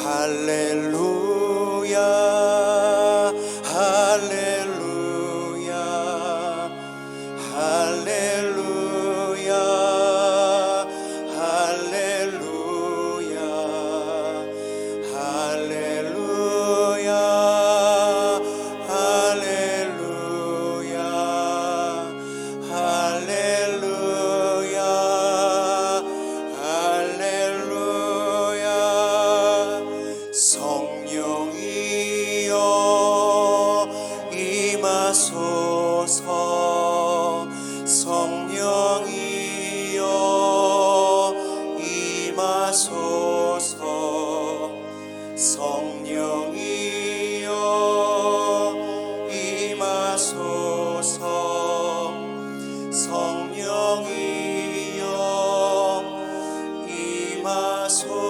할렐루야 할렐루야 할렐루야 할렐루야 할렐루야 할렐루야 할렐루야 할렐루야 성령이여 임하소서 성령이여 임하소서 성령이여 임하소서 성령이여 임하소서.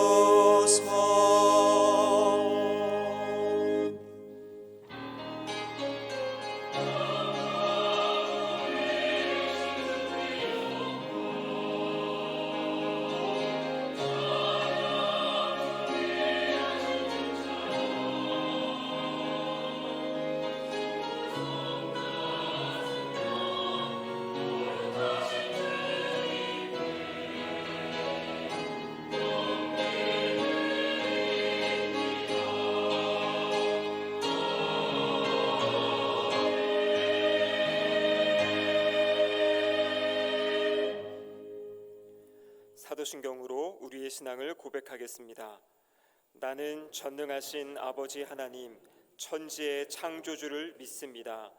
사도신경으로 우리의 신앙을 고백하겠습니다. 나는 전능하신 아버지 하나님 천지의 창조주를 믿습니다.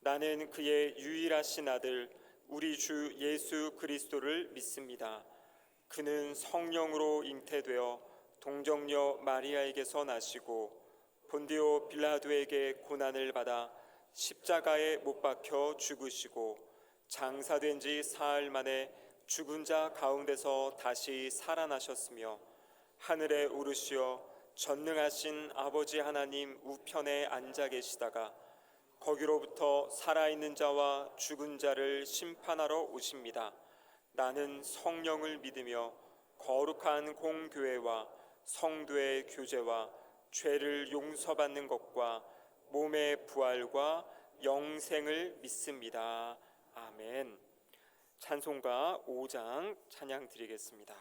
나는 그의 유일하신 아들 우리 주 예수 그리스도를 믿습니다. 그는 성령으로 잉태되어 동정녀 마리아에게서 나시고 본디오 빌라도에게 고난을 받아 십자가에 못 박혀 죽으시고 장사된 지 사흘 만에 죽은 자 가운데서 다시 살아나셨으며 하늘에 오르시어 전능하신 아버지 하나님 우편에 앉아 계시다가 거기로부터 살아있는 자와 죽은 자를 심판하러 오십니다. 나는 성령을 믿으며 거룩한 공교회와 성도의 교제와 죄를 용서받는 것과 몸의 부활과 영생을 믿습니다. 아멘. 찬송가 5장 찬양 드리겠습니다.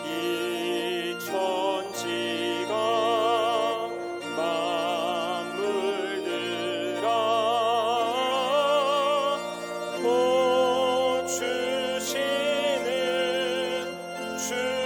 이 천지가 만물들아 복 주시는 주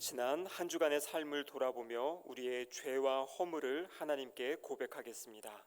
지난 한 주간의 삶을 돌아보며 우리의 죄와 허물을 하나님께 고백하겠습니다.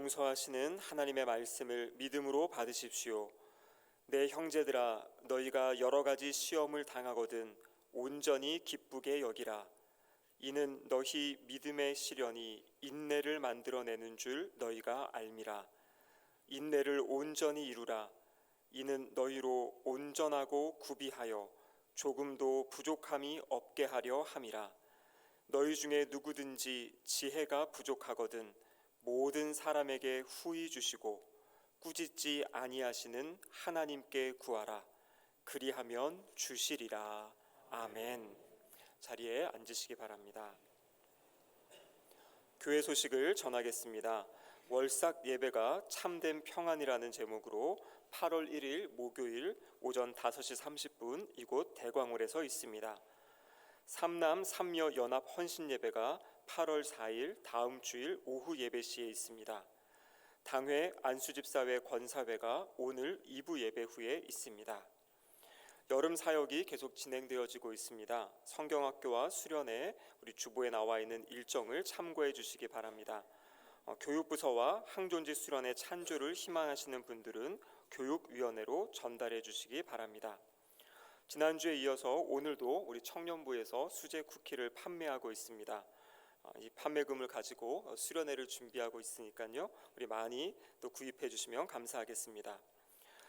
용서하시는 하나님의 말씀을 믿음으로 받으십시오. 내 형제들아, 너희가 여러 가지 시험을 당하거든 온전히 기쁘게 여기라. 이는 너희 믿음의 시련이 인내를 만들어내는 줄 너희가 알미라. 인내를 온전히 이루라. 이는 너희로 온전하고 구비하여 조금도 부족함이 없게 하려 함이라. 너희 중에 누구든지 지혜가 부족하거든 모든 사람에게 후히 주시고 꾸짖지 아니하시는 하나님께 구하라. 그리하면 주시리라. 아멘. 자리에 앉으시기 바랍니다. 교회 소식을 전하겠습니다. 월삭 예배가 참된 평안이라는 제목으로 8월 1일 목요일 오전 5시 30분 이곳 대광홀에서 있습니다. 삼남 삼여 연합 헌신 예배가 8월 4일 다음 주일 오후 예배 시에 있습니다. 당회 안수집사회 권사회가 오늘 2부 예배 후에 있습니다. 여름 사역이 계속 진행되어지고 있습니다. 성경학교와 수련회 우리 주보에 나와 있는 일정을 참고해 주시기 바랍니다. 교육부서와 항존지 수련회 찬조를 희망하시는 분들은 교육위원회로 전달해 주시기 바랍니다. 지난주에 이어서 오늘도 우리 청년부에서 수제 쿠키를 판매하고 있습니다. 이 판매금을 가지고 수련회를 준비하고 있으니까요. 우리 많이 또 구입해 주시면 감사하겠습니다.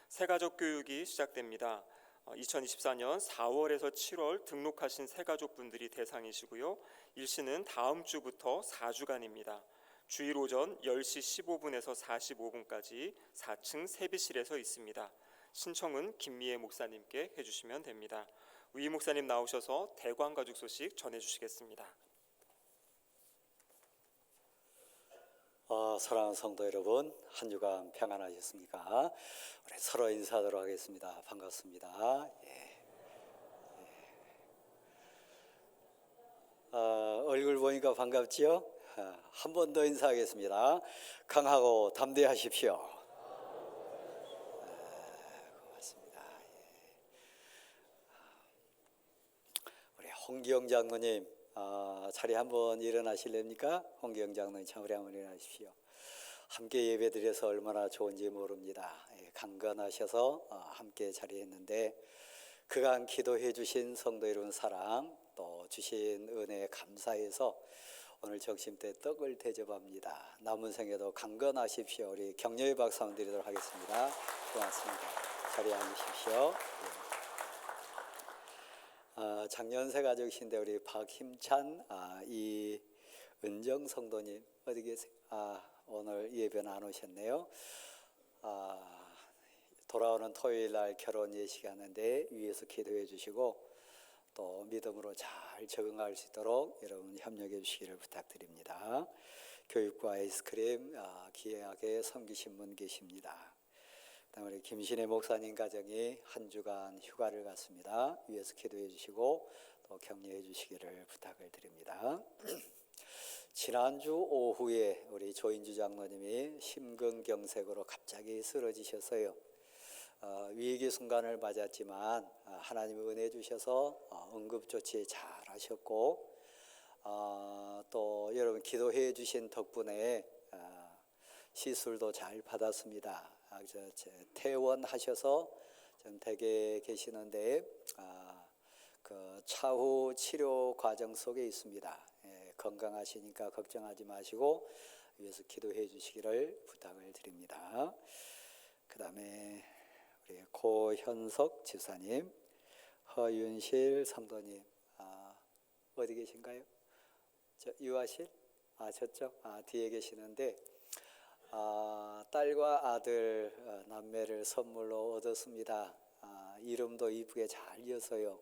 새가족 교육이 시작됩니다. 2024년 4월에서 7월 등록하신 새가족분들이 대상이시고요. 일시는 다음 주부터 4주간입니다. 주일 오전 10시 15분에서 45분까지 4층 세비실에서 있습니다. 신청은 김미애 목사님께 해주시면 됩니다. 위 목사님 나오셔서 대광가족 소식 전해주시겠습니다. 사랑하는 성도 여러분, 한 주간 평안하셨습니까? 우리 서로 인사하도록 하겠습니다. 반갑습니다. 얼굴 보니까 반갑지요? 한 번 더 인사하겠습니다. 강하고 담대하십시오. 고맙습니다. 우리 홍기영 장로님, 자리 한번 일어나실랍니까? 홍기영 장로님 자리 한번 일어나십시오. 함께 예배드려서 얼마나 좋은지 모릅니다. 강건하셔서 함께 자리했는데 그간 기도해 주신 성도 여러분 사랑 또 주신 은혜에 감사해서 오늘 점심때 떡을 대접합니다. 남은 생에도 강건하십시오. 우리 격려의 박수 한번 드리도록 하겠습니다. 고맙습니다. 자리에 앉으십시오. 작년 새가족이신데 우리 박힘찬, 이은정 성도님 어디 계세요? 오늘 예배는 안 오셨네요. 돌아오는 토요일 날 결혼 예식하는데 위에서 기도해 주시고 또 믿음으로 잘 적응할 수 있도록 여러분 협력해 주시기를 부탁드립니다. 교육과 아이스크림 귀하게 섬기신 분 계십니다. 그다음에 우리 김신혜 목사님 가정이 한 주간 휴가를 갔습니다. 위에서 기도해 주시고 또 격려해 주시기를 부탁을 드립니다. 지난주 오후에 우리 조인주 장로님이 심근경색으로 갑자기 쓰러지셨어요. 위기 순간을 맞았지만 하나님의 은혜 주셔서 응급조치 잘 하셨고 또 여러분 기도해 주신 덕분에 시술도 잘 받았습니다. 퇴원하셔서 좀 댁에 계시는데 그 차후 치료 과정 속에 있습니다. 건강하시니까 걱정하지 마시고 위해서 기도해 주시기를 부탁을 드립니다. 그 다음에 우리 고현석 집사님, 허윤실 성도님 어디 계신가요? 유아실? 저쪽? 뒤에 계시는데 딸과 아들 남매를 선물로 얻었습니다. 이름도 이쁘게 잘 이어서요.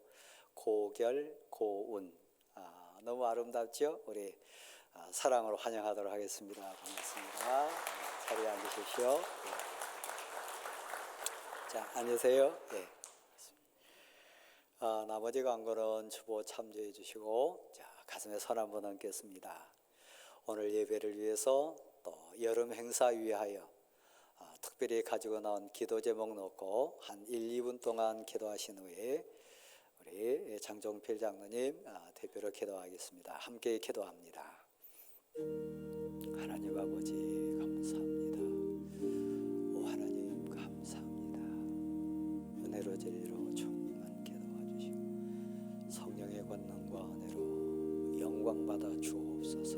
고결, 고운. 너무 아름답죠? 우리 사랑으로 환영하도록 하겠습니다. 반갑습니다. 자리에 앉으십시오. 자, 앉으세요. 나머지 광고는 주보 참조해 주시고 가슴에 손 한번 얹겠습니다. 오늘 예배를 위해서 또 여름 행사 위하여 특별히 가지고 나온 기도 제목 놓고 한 1, 2분 동안 기도하신 후에 우리 장종필 장로님 대표로 기도하겠습니다. 함께 기도합니다. 하나님 아버지 감사합니다. 진리로 충만케 도와주시고 성령의 권능과 은혜로 영광받아 주옵소서.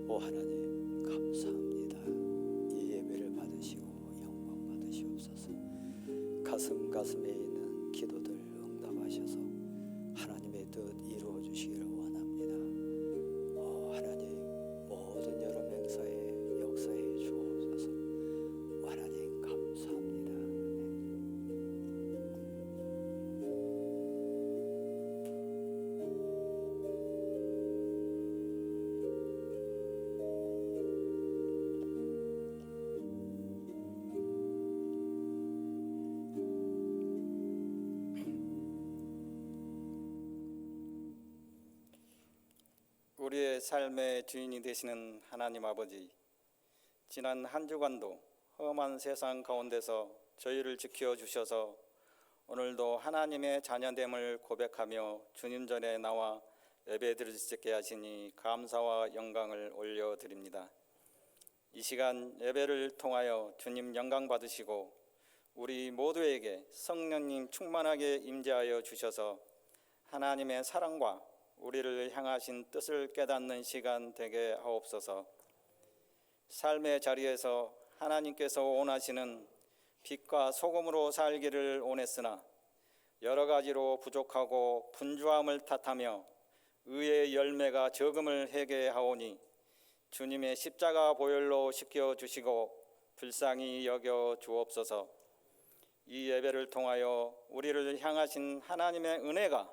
오 하나님 감사합니다. 이 예배를 받으시고 영광 받으시옵소서. 가슴에 있는 기도들 응답하셔서 하나님의 뜻 이루어 주시기를 원합니다. 오 하나님 모든 여름 행사에 역사해 주옵소서. 오 하나님 감사합니다. 우리의 삶의 주인이 되시는 하나님 아버지, 지난 한 주간도 험한 세상 가운데서 저희를 지켜주셔서 오늘도 하나님의 자녀됨을 고백하며 주님 전에 나와 예배드릴 수 있게 하시니 감사와 영광을 올려드립니다. 이 시간 예배를 통하여 주님 영광 받으시고 우리 모두에게 성령님 충만하게 임재하여 주셔서 하나님의 사랑과 우리를 향하신 뜻을 깨닫는 시간 되게 하옵소서. 삶의 자리에서 하나님께서 원하시는 빛과 소금으로 살기를 원했으나 여러 가지로 부족하고 분주함을 탓하며 의의 열매가 적음을 회개하오니 주님의 십자가 보혈로 씻겨주시고 불쌍히 여겨 주옵소서. 이 예배를 통하여 우리를 향하신 하나님의 은혜가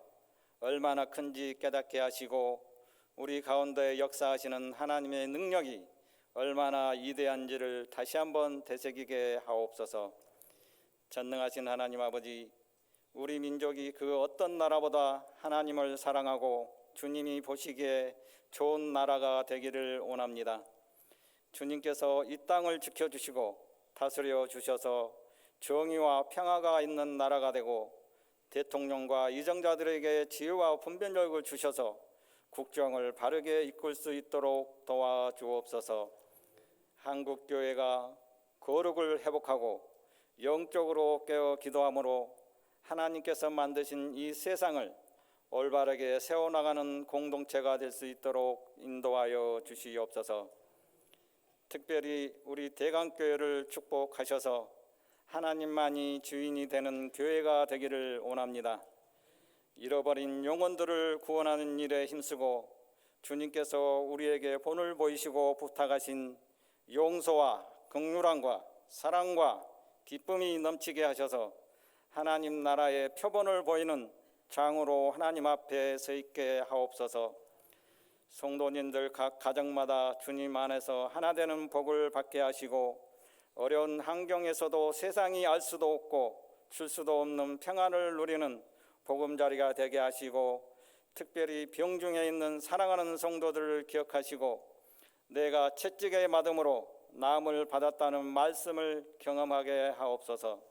얼마나 큰지 깨닫게 하시고 우리 가운데 역사하시는 하나님의 능력이 얼마나 위대한지를 다시 한번 되새기게 하옵소서. 전능하신 하나님 아버지, 우리 민족이 그 어떤 나라보다 하나님을 사랑하고 주님이 보시기에 좋은 나라가 되기를 원합니다. 주님께서 이 땅을 지켜주시고 다스려 주셔서 정의와 평화가 있는 나라가 되고 대통령과 이정자들에게 지혜와 분별력을 주셔서 국정을 바르게 이끌 수 있도록 도와주옵소서. 한국교회가 거룩을 회복하고 영적으로 깨어 기도함으로 하나님께서 만드신 이 세상을 올바르게 세워나가는 공동체가 될 수 있도록 인도하여 주시옵소서. 특별히 우리 대강교회를 축복하셔서 하나님만이 주인이 되는 교회가 되기를 원합니다. 잃어버린 영혼들을 구원하는 일에 힘쓰고 주님께서 우리에게 본을 보이시고 부탁하신 용서와 긍휼함과 사랑과 기쁨이 넘치게 하셔서 하나님 나라의 표본을 보이는 장으로 하나님 앞에 서 있게 하옵소서. 성도님들 각 가정마다 주님 안에서 하나 되는 복을 받게 하시고 어려운 환경에서도 세상이 알 수도 없고 줄 수도 없는 평안을 누리는 보금자리가 되게 하시고 특별히 병중에 있는 사랑하는 성도들을 기억하시고 내가 채찍의 맞음으로 나음을 받았다는 말씀을 경험하게 하옵소서.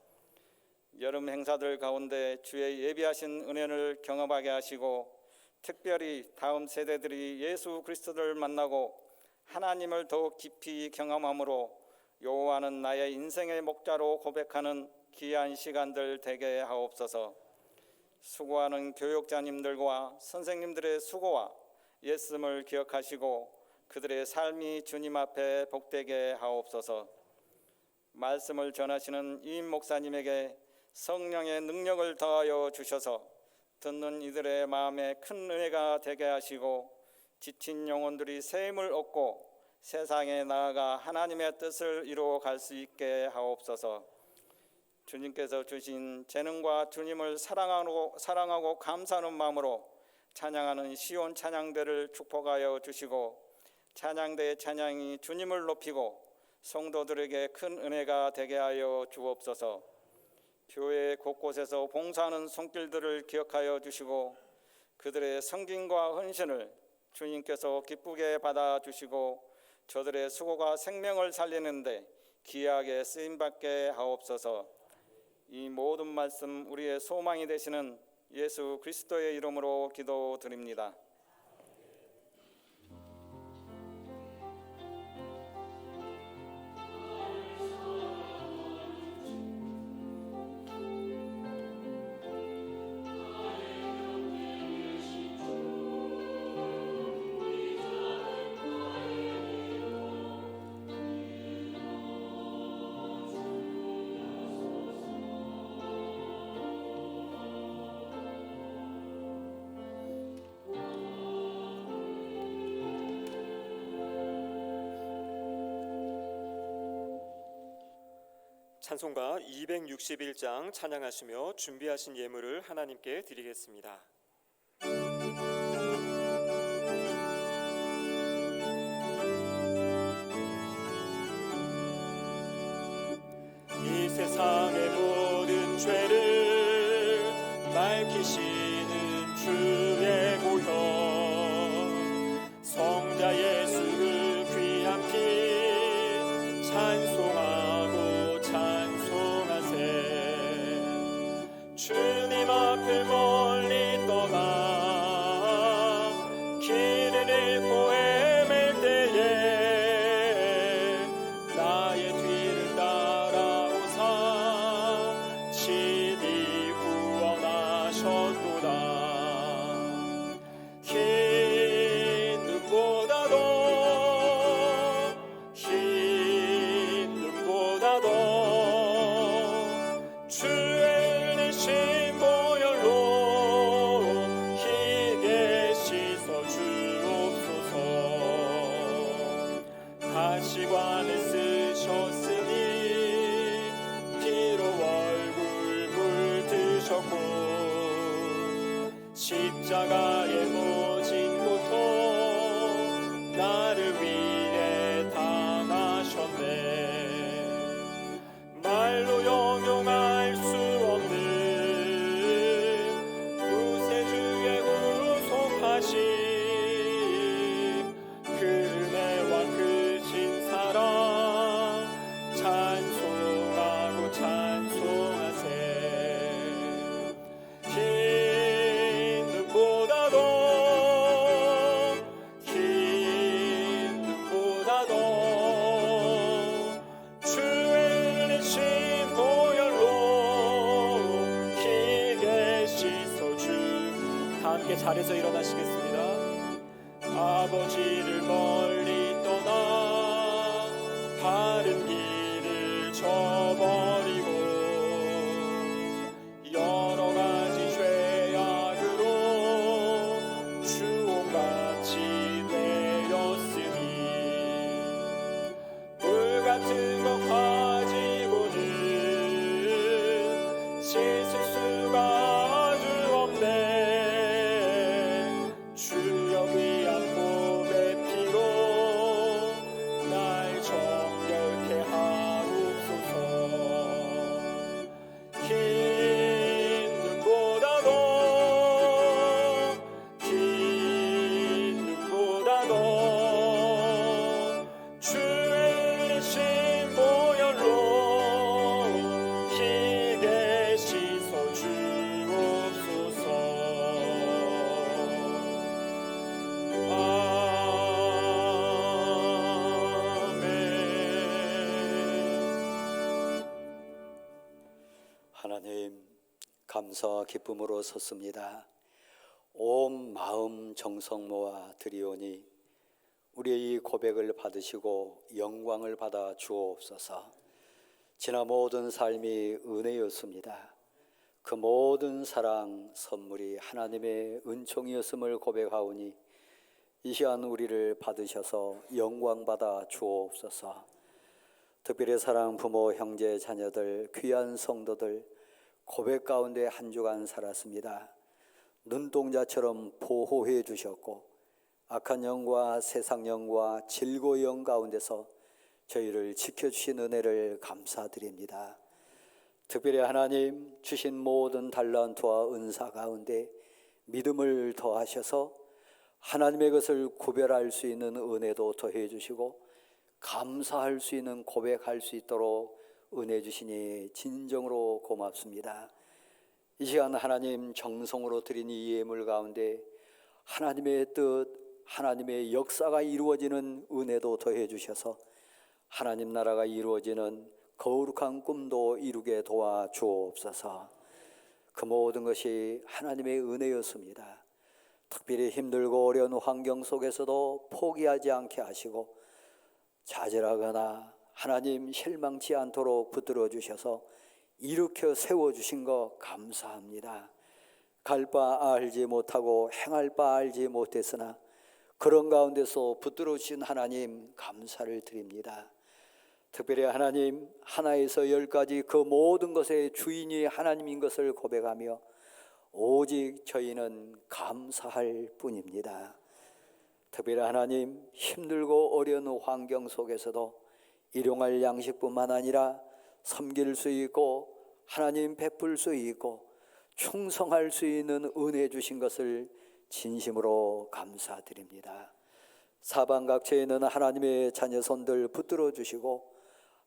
여름 행사들 가운데 주의 예비하신 은혜를 경험하게 하시고 특별히 다음 세대들이 예수 그리스도를 만나고 하나님을 더욱 깊이 경험함으로 여호와는 나의 인생의 목자로 고백하는 귀한 시간들 되게 하옵소서. 수고하는 교육자님들과 선생님들의 수고와 예씀을 기억하시고 그들의 삶이 주님 앞에 복되게 하옵소서. 말씀을 전하시는 이임 목사님에게 성령의 능력을 더하여 주셔서 듣는 이들의 마음에 큰 은혜가 되게 하시고 지친 영혼들이 새 힘을 얻고 세상에 나아가 하나님의 뜻을 이루어 갈 수 있게 하옵소서. 주님께서 주신 재능과 주님을 사랑하고 감사하는 마음으로 찬양하는 시온 찬양대를 축복하여 주시고 찬양대의 찬양이 주님을 높이고 성도들에게 큰 은혜가 되게 하여 주옵소서. 교회 곳곳에서 봉사하는 손길들을 기억하여 주시고 그들의 성김과 헌신을 주님께서 기쁘게 받아주시고 저들의 수고가 생명을 살리는데 귀하게 쓰임받게 하옵소서. 이 모든 말씀 우리의 소망이 되시는 예수 그리스도의 이름으로 기도드립니다. 찬송가 261장 찬양하시며 준비하신 예물을 하나님께 드리겠습니다. 이 세상의 모든 죄를 밝히시는 주의 보혈, 성자 예수를 귀한 피 찬송하고 찬송하세. 주님 앞을 멀리 떠나 길을 잃고 헤맬 때에 나의 뒤를 따라오사 친히 구원하셨도다. 흰 눈보다도 주의 흘리신 보혈로 희게 씻어 주옵소서. 가시관을 쓰셨으니 피로 얼굴 물드셨고 십자가에 모진 고통 나를 위해 당하셨네. 말로 형용할 수 없는 구세주의 구속하심, 그 은혜와 크신 사랑 찬송하고 찬송하세. 흰 눈보다도 주의 흘리신 보혈로 희게 씻어 주. 다 함께 자리에서 일어나시겠습니다. 아버지를 멀리 떠나 바른 길을 저버리고 여러 가지 죄악으로 주홍같이 되었으니 물 같은 것 가지고는 씻을 수가 아주 없네. 주여 귀한 몸의 피로 날 정결케 하옵소서. 흰 눈보다도 주의 흘리신 보혈로 희게 씻어 주옵소서. 아멘. 하나님, 감사와 기쁨으로 섰습니다. 온 마음 정성 모아 드리오니 우리의 이 고백을 받으시고 영광을 받아 주옵소서. 지난 모든 삶이 은혜였습니다. 그 모든 사랑 선물이 하나님의 은총이었음을 고백하오니 이 시간 우리를 받으셔서 영광 받아 주옵소서. 특별히 사랑 부모 형제 자녀들 귀한 성도들 고백 가운데 한 주간 살았습니다. 눈동자처럼 보호해 주셨고 악한 영과 세상 영과 질고의 영 가운데서 저희를 지켜주신 은혜를 감사드립니다. 특별히 하나님 주신 모든 달란트와 은사 가운데 믿음을 더하셔서 하나님의 것을 구별할 수 있는 은혜도 더해 주시고 감사할 수 있는 고백할 수 있도록 은혜 주시니 진정으로 고맙습니다. 이 시간 하나님 정성으로 드린 이 예물 가운데 하나님의 뜻, 하나님의 역사가 이루어지는 은혜도 더해 주셔서 하나님 나라가 이루어지는 거룩한 꿈도 이루게 도와 주옵소서. 그 모든 것이 하나님의 은혜였습니다. 특별히 힘들고 어려운 환경 속에서도 포기하지 않게 하시고 좌절하거나 하나님 실망치 않도록 붙들어 주셔서 일으켜 세워주신 것 감사합니다. 갈 바 알지 못하고 행할 바 알지 못했으나 그런 가운데서 붙들어 주신 하나님 감사를 드립니다. 특별히 하나님, 하나에서 10까지 그 모든 것의 주인이 하나님인 것을 고백하며 오직 저희는 감사할 뿐입니다. 특별히 하나님, 힘들고 어려운 환경 속에서도 일용할 양식뿐만 아니라 섬길 수 있고 하나님 베풀 수 있고 충성할 수 있는 은혜 주신 것을 진심으로 감사드립니다. 사방각처에 있는 하나님의 자녀손들 붙들어 주시고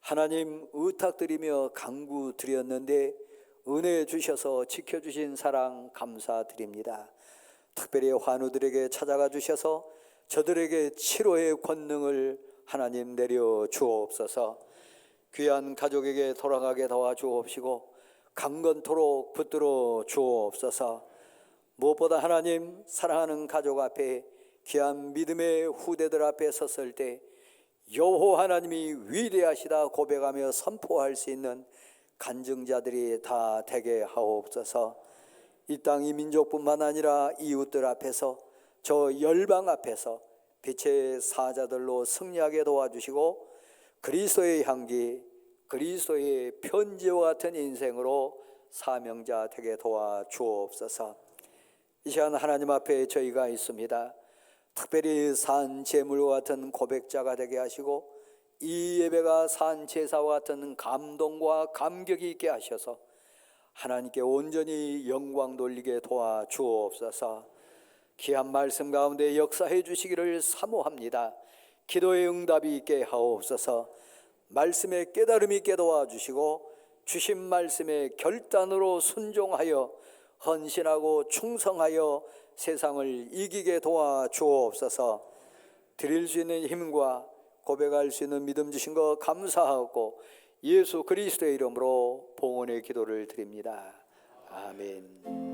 하나님 의탁드리며 간구드렸는데 은혜 주셔서 지켜주신 사랑 감사드립니다. 특별히 환우들에게 찾아가 주셔서 저들에게 치료의 권능을 하나님 내려 주옵소서. 귀한 가족에게 돌아가게 도와주옵시고 강건토록 붙들어 주옵소서. 무엇보다 하나님, 사랑하는 가족 앞에 귀한 믿음의 후대들 앞에 섰을 때 여호와 하나님이 위대하시다 고백하며 선포할 수 있는 간증자들이 다 되게 하옵소서. 이 땅 이 민족뿐만 아니라 이웃들 앞에서 저 열방 앞에서 빛의 사자들로 승리하게 도와주시고 그리스도의 향기, 그리스도의 편지와 같은 인생으로 사명자 되게 도와주옵소서. 이 시간 하나님 앞에 저희가 있습니다. 특별히 산 제물과 같은 고백자가 되게 하시고 이 예배가 산 제사와 같은 감동과 감격이 있게 하셔서 하나님께 온전히 영광 돌리게 도와주옵소서. 귀한 말씀 가운데 역사해 주시기를 사모합니다. 기도의 응답이 있게 하옵소서. 말씀의 깨달음이 있게 도와주시고 주신 말씀의 결단으로 순종하여 헌신하고 충성하여 세상을 이기게 도와주옵소서. 드릴 수 있는 힘과 고백할 수 있는 믿음 주신 거 감사하고 예수 그리스도의 이름으로 봉헌의 기도를 드립니다. 아멘.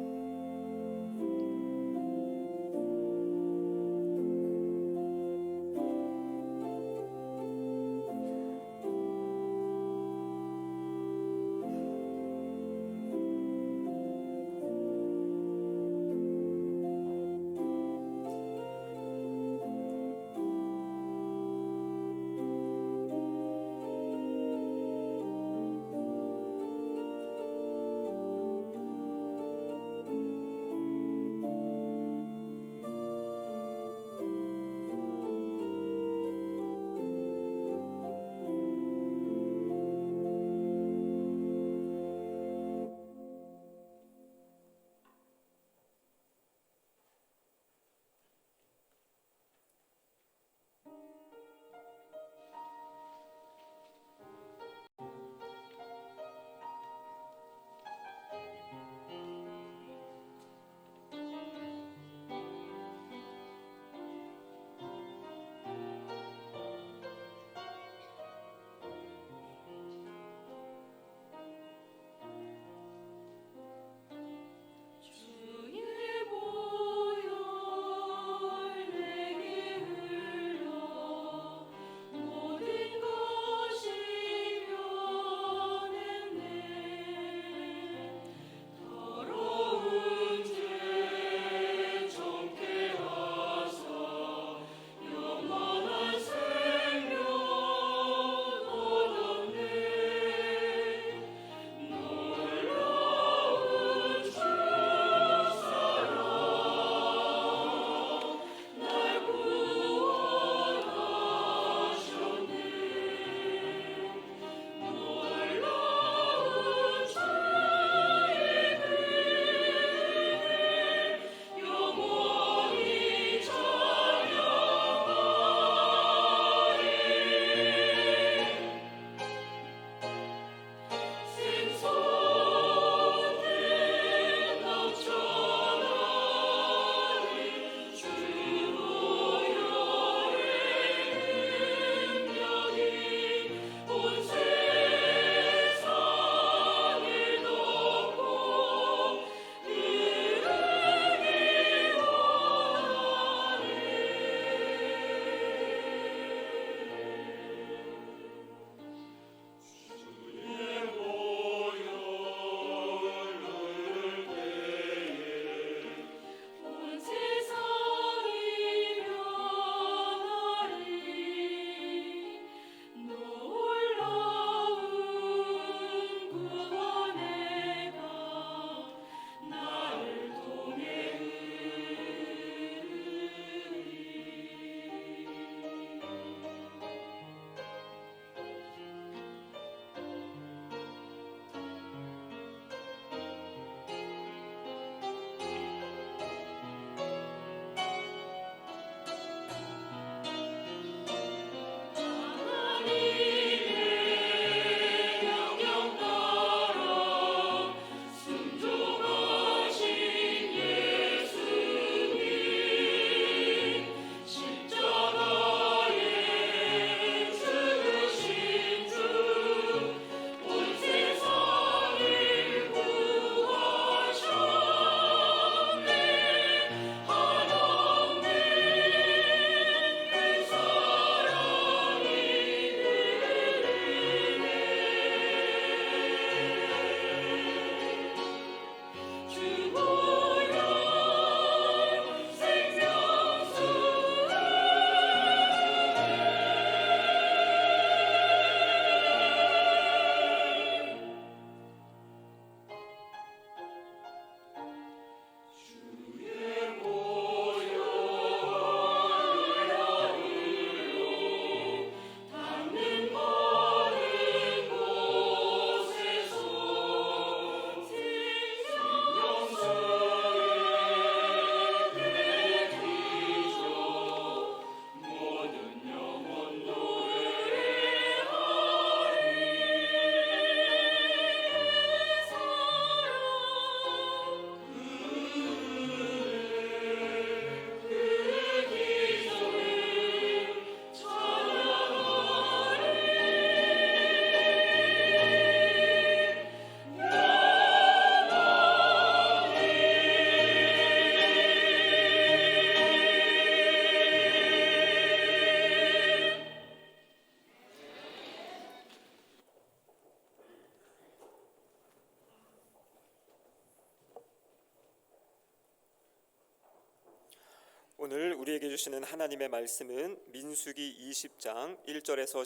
오늘 우리에게 주시는 하나님의 말씀은 민수기 20장 1절에서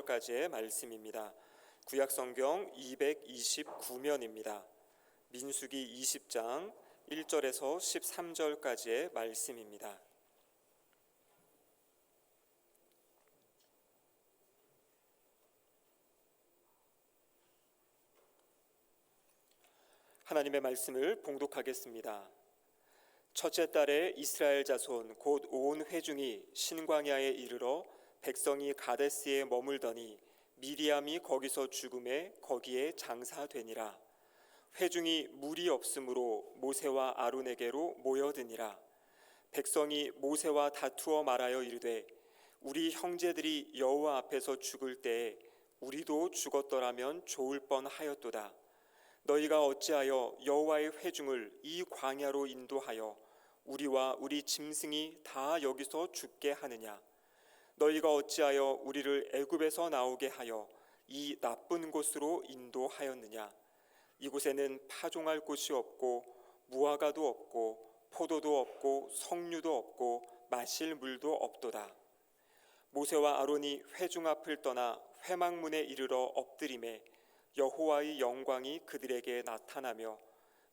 13절까지의 말씀입니다. 구약성경 229면입니다. 민수기 20장 1절에서 13절까지의 말씀입니다. 하나님의 말씀을 봉독하겠습니다. 첫째 달에 이스라엘 자손 곧 온 회중이 신광야에 이르러 백성이 가데스에 머물더니 미리암이 거기서 죽음에 거기에 장사되니라. 회중이 물이 없으므로 모세와 아론에게로 모여드니라. 백성이 모세와 다투어 말하여 이르되 우리 형제들이 여호와 앞에서 죽을 때에 우리도 죽었더라면 좋을 뻔하였도다. 너희가 어찌하여 여호와의 회중을 이 광야로 인도하여 우리와 우리 짐승이 다 여기서 죽게 하느냐? 너희가 어찌하여 우리를 애굽에서 나오게 하여 이 나쁜 곳으로 인도하였느냐? 이곳에는 파종할 곳이 없고 무화과도 없고 포도도 없고 석류도 없고 마실 물도 없도다. 모세와 아론이 회중 앞을 떠나 회막문에 이르러 엎드림에 여호와의 영광이 그들에게 나타나며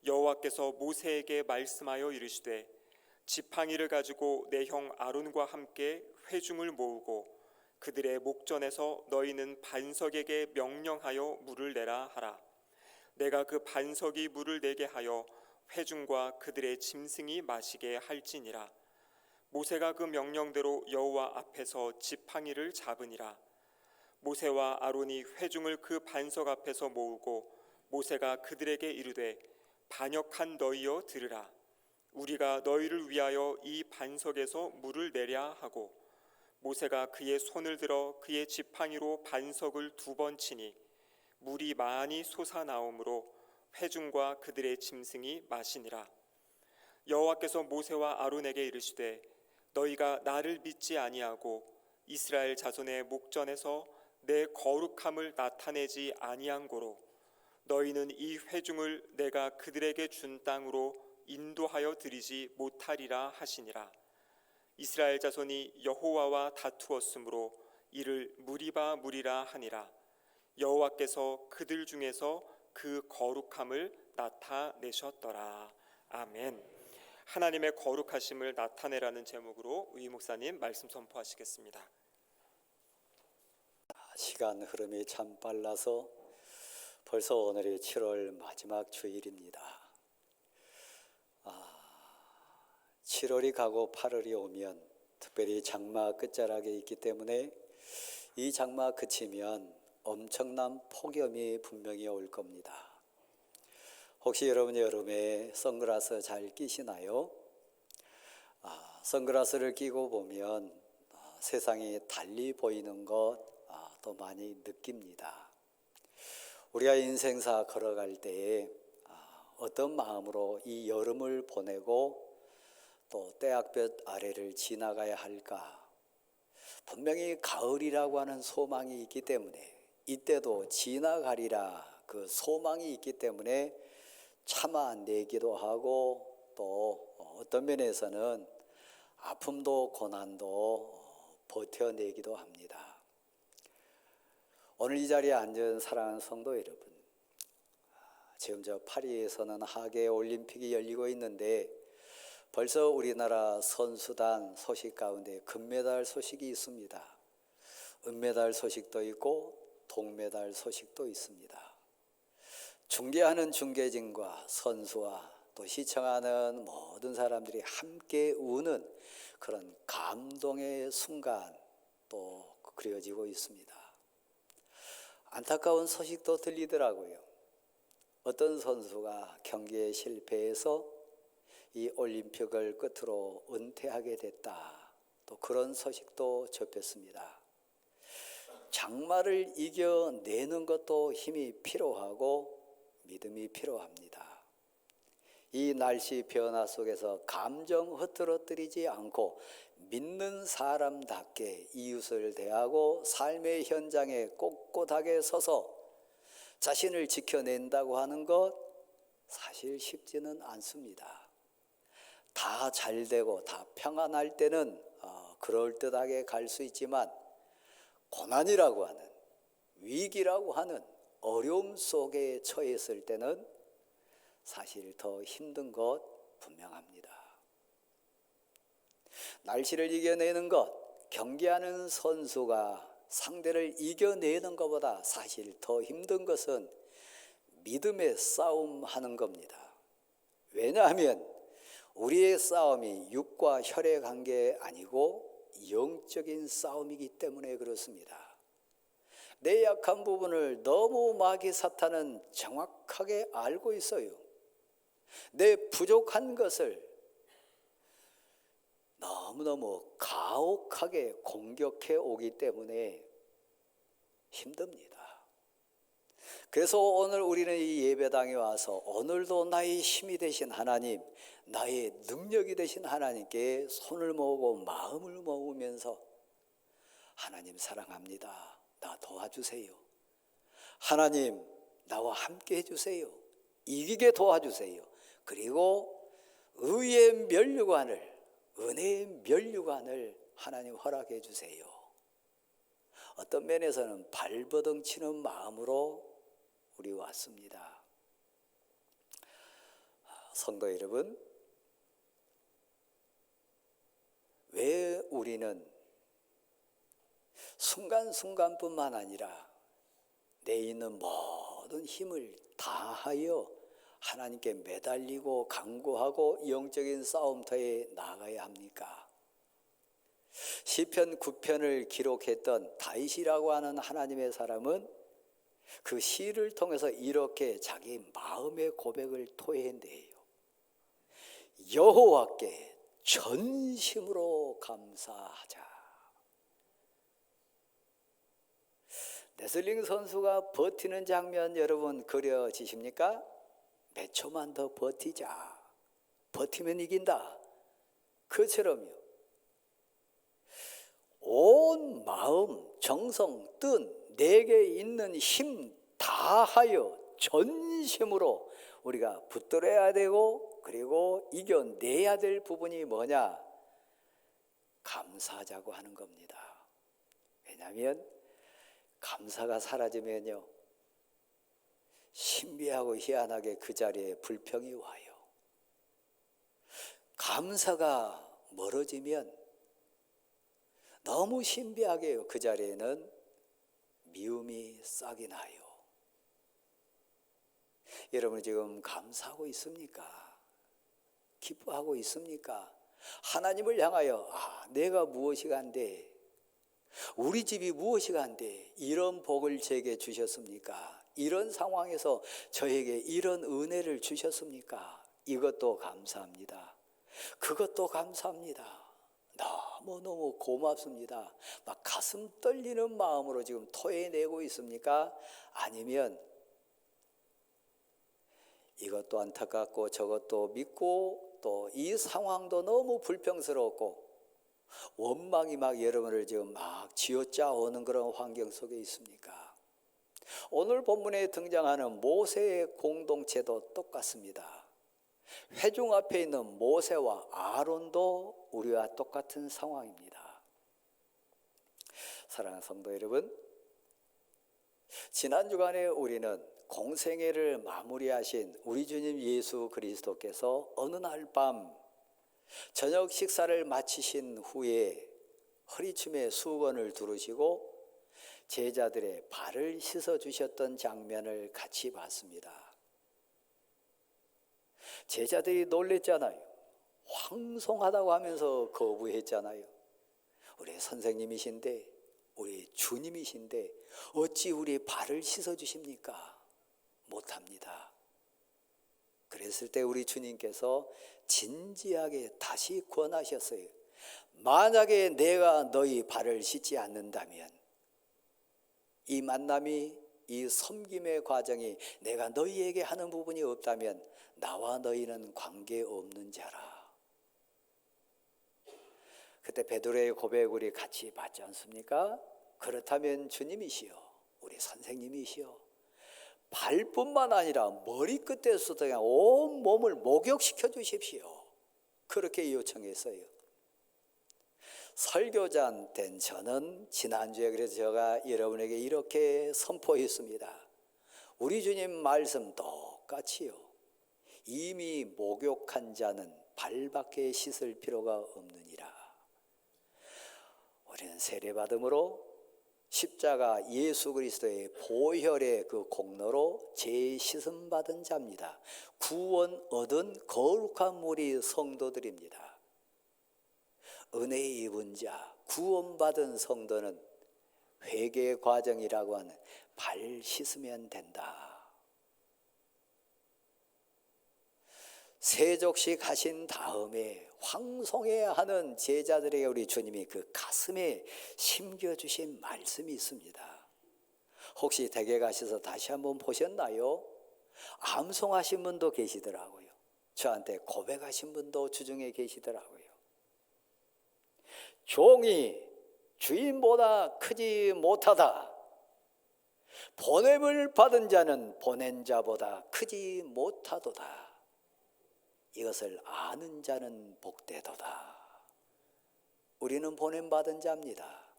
여호와께서 모세에게 말씀하여 이르시되 지팡이를 가지고 내 형 아론과 함께 회중을 모으고 그들의 목전에서 너희는 반석에게 명령하여 물을 내라 하라. 내가 그 반석이 물을 내게 하여 회중과 그들의 짐승이 마시게 할지니라. 모세가 그 명령대로 여호와 앞에서 지팡이를 잡으니라. 모세와 아론이 회중을 그 반석 앞에서 모으고 모세가 그들에게 이르되 반역한 너희여 들으라. 우리가 너희를 위하여 이 반석에서 물을 내랴 하고 모세가 그의 손을 들어 그의 지팡이로 반석을 2번 치니 물이 많이 솟아나오므로 회중과 그들의 짐승이 마시니라. 여호와께서 모세와 아론에게 이르시되 너희가 나를 믿지 아니하고 이스라엘 자손의 목전에서 내 거룩함을 나타내지 아니한 고로 너희는 이 회중을 내가 그들에게 준 땅으로 인도하여 드리지 못하리라 하시니라. 이스라엘 자손이 여호와와 다투었으므로 이를 무리라 하니라. 여호와께서 그들 중에서 그 거룩함을 나타내셨더라. 아멘. 하나님의 거룩하심을 나타내라는 제목으로 우이 목사님 말씀 선포하시겠습니다. 시간 흐름이 참 빨라서 벌써 오늘이 7월 마지막 주일입니다. 7월이 가고 8월이 오면 특별히 장마 끝자락에 있기 때문에 이 장마 그치면 엄청난 폭염이 분명히 올 겁니다. 혹시 여러분 여름에 선글라스 잘 끼시나요? 선글라스를 끼고 보면 세상이 달리 보이는 것 또 많이 느낍니다. 우리가 인생사 걸어갈 때에 어떤 마음으로 이 여름을 보내고 또 때악볕 아래를 지나가야 할까? 분명히 가을이라고 하는 소망이 있기 때문에 이때도 지나가리라 그 소망이 있기 때문에 참아내기도 하고 또 어떤 면에서는 아픔도 고난도 버텨내기도 합니다. 오늘 이 자리에 앉은 사랑하는 성도 여러분, 지금 저 파리에서는 하계 올림픽이 열리고 있는데 벌써 우리나라 선수단 소식 가운데 금메달 소식이 있습니다. 은메달 소식도 있고 동메달 소식도 있습니다. 중계하는 중계진과 선수와 또 시청하는 모든 사람들이 함께 우는 그런 감동의 순간 또 그려지고 있습니다. 안타까운 소식도 들리더라고요. 어떤 선수가 경기에 실패해서 이 올림픽을 끝으로 은퇴하게 됐다. 또 그런 소식도 접했습니다. 장마를 이겨내는 것도 힘이 필요하고 믿음이 필요합니다. 이 날씨 변화 속에서 감정 흐트러뜨리지 않고 믿는 사람답게 이웃을 대하고 삶의 현장에 꼿꼿하게 서서 자신을 지켜낸다고 하는 것 사실 쉽지는 않습니다. 다 잘되고 다 평안할 때는 그럴듯하게 갈 수 있지만 고난이라고 하는, 위기라고 하는 어려움 속에 처했을 때는 사실 더 힘든 것 분명합니다. 날씨를 이겨내는 것, 경기하는 선수가 상대를 이겨내는 것보다 사실 더 힘든 것은 믿음의 싸움하는 겁니다. 왜냐하면 우리의 싸움이 육과 혈의 관계 아니고 영적인 싸움이기 때문에 그렇습니다. 내 약한 부분을 너무 마귀 사탄은 정확하게 알고 있어요. 내 부족한 것을 너무너무 가혹하게 공격해 오기 때문에 힘듭니다. 그래서 오늘 우리는 이 예배당에 와서 오늘도 나의 힘이 되신 하나님, 나의 능력이 되신 하나님께 손을 모으고 마음을 모으면서 하나님 사랑합니다. 나 도와주세요. 하나님 나와 함께 해주세요. 이기게 도와주세요. 그리고 의의 면류관을, 은혜의 면류관을 하나님 허락해 주세요. 어떤 면에서는 발버둥 치는 마음으로 우리 왔습니다. 성도 여러분, 왜 우리는 순간순간뿐만 아니라 내 있는 모든 힘을 다하여 하나님께 매달리고 간구하고 영적인 싸움터에 나가야 합니까? 시편 9편을 기록했던 다윗이라고 하는 하나님의 사람은 그 시를 통해서 이렇게 자기 마음의 고백을 토해낸대요. 여호와께 전심으로 감사하자. 레슬링 선수가 버티는 장면 여러분 그려지십니까? 몇 초만 더 버티자. 버티면 이긴다. 그처럼요. 온 마음, 정성, 뜻, 내게 있는 힘 다하여 전심으로 우리가 붙들어야 되고 그리고 이겨내야 될 부분이 뭐냐? 감사하자고 하는 겁니다. 왜냐하면 감사가 사라지면요, 신비하고 희한하게 그 자리에 불평이 와요. 감사가 멀어지면 너무 신비하게요, 그 자리에는 미움이 싹이 나요. 여러분 지금 감사하고 있습니까? 기뻐하고 있습니까? 하나님을 향하여 내가 무엇이 간데, 우리 집이 무엇이 간데 이런 복을 제게 주셨습니까? 이런 상황에서 저에게 이런 은혜를 주셨습니까? 이것도 감사합니다. 그것도 감사합니다. 너무너무 고맙습니다. 막 가슴 떨리는 마음으로 지금 토해내고 있습니까? 아니면 이것도 안타깝고 저것도 믿고 또 이 상황도 너무 불평스럽고 원망이 막 여러분을 지금 막 쥐어짜오는 그런 환경 속에 있습니까? 오늘 본문에 등장하는 모세의 공동체도 똑같습니다. 회중 앞에 있는 모세와 아론도 우리와 똑같은 상황입니다. 사랑하는 성도 여러분, 지난 주간에 우리는 공생애를 마무리하신 우리 주님 예수 그리스도께서 어느 날 밤 저녁 식사를 마치신 후에 허리춤에 수건을 두르시고 제자들의 발을 씻어 주셨던 장면을 같이 봤습니다. 제자들이 놀랬잖아요. 황송하다고 하면서 거부했잖아요. 우리 선생님이신데, 우리 주님이신데 어찌 우리 발을 씻어 주십니까? 못합니다. 그랬을 때 우리 주님께서 진지하게 다시 권하셨어요. 만약에 내가 너희 발을 씻지 않는다면, 이 만남이, 이 섬김의 과정이 내가 너희에게 하는 부분이 없다면 나와 너희는 관계없는 자라. 그때 베드로의 고백 우리 같이 봤지 않습니까? 그렇다면 주님이시여, 우리 선생님이시여, 발뿐만 아니라 머리끝에서도 그냥 온 몸을 목욕시켜 주십시오. 그렇게 요청했어요. 설교자한테는 저는 지난주에 그래서 제가 여러분에게 이렇게 선포했습니다. 우리 주님 말씀 똑같이요. 이미 목욕한 자는 발밖에 씻을 필요가 없느니라. 우리는 세례받음으로 십자가 예수 그리스도의 보혈의 그 공로로 재씻음 받은 자입니다. 구원 얻은 거룩한 무리 성도들입니다. 은혜 입은 자, 구원받은 성도는 회개 과정이라고 하는 발 씻으면 된다. 세족식 하신 다음에 황송해야 하는 제자들에게 우리 주님이 그 가슴에 심겨주신 말씀이 있습니다. 혹시 댁에 가셔서 다시 한번 보셨나요? 암송하신 분도 계시더라고요. 저한테 고백하신 분도 주중에 계시더라고요. 종이 주인보다 크지 못하다. 보냄을 받은 자는 보낸 자보다 크지 못하도다. 이것을 아는 자는 복되도다. 우리는 보냄받은 자입니다.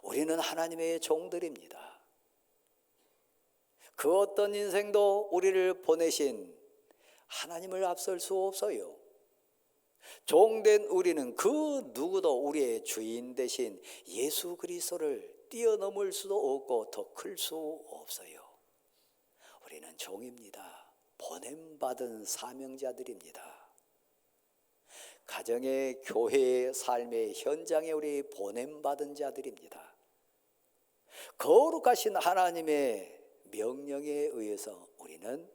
우리는 하나님의 종들입니다. 그 어떤 인생도 우리를 보내신 하나님을 앞설 수 없어요. 종된 우리는 그 누구도 우리의 주인 대신 예수 그리스도를 뛰어넘을 수도 없고 더 클 수 없어요. 우리는 종입니다. 보냄받은 사명자들입니다. 가정의, 교회의, 삶의 현장에 우리 보냄받은 자들입니다. 거룩하신 하나님의 명령에 의해서 우리는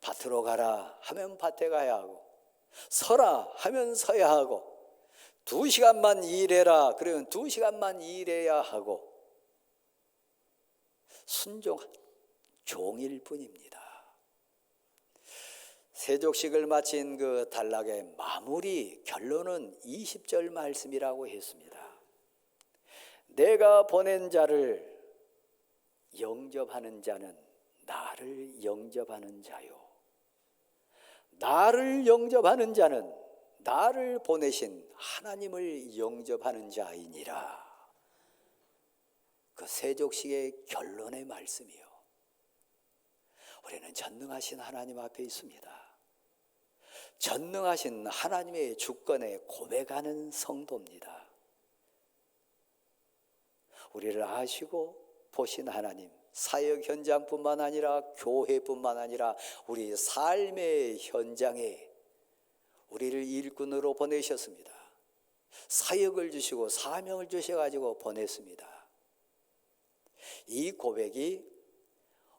밭으로 가라 하면 밭에 가야 하고, 서라 하면 서야 하고, 2시간만 일해라 그러면 2시간만 일해야 하고, 순종한 종일 뿐입니다. 세족식을 마친 그 단락의 마무리 결론은 20절 말씀이라고 했습니다. 내가 보낸 자를 영접하는 자는 나를 영접하는 자요. 나를 영접하는 자는 나를 보내신 하나님을 영접하는 자이니라. 그 세족식의 결론의 말씀이요. 우리는 전능하신 하나님 앞에 있습니다. 전능하신 하나님의 주권에 고백하는 성도입니다. 우리를 아시고 보신 하나님, 사역 현장뿐만 아니라 교회뿐만 아니라 우리 삶의 현장에 우리를 일꾼으로 보내셨습니다. 사역을 주시고 사명을 주셔가지고 보냈습니다. 이 고백이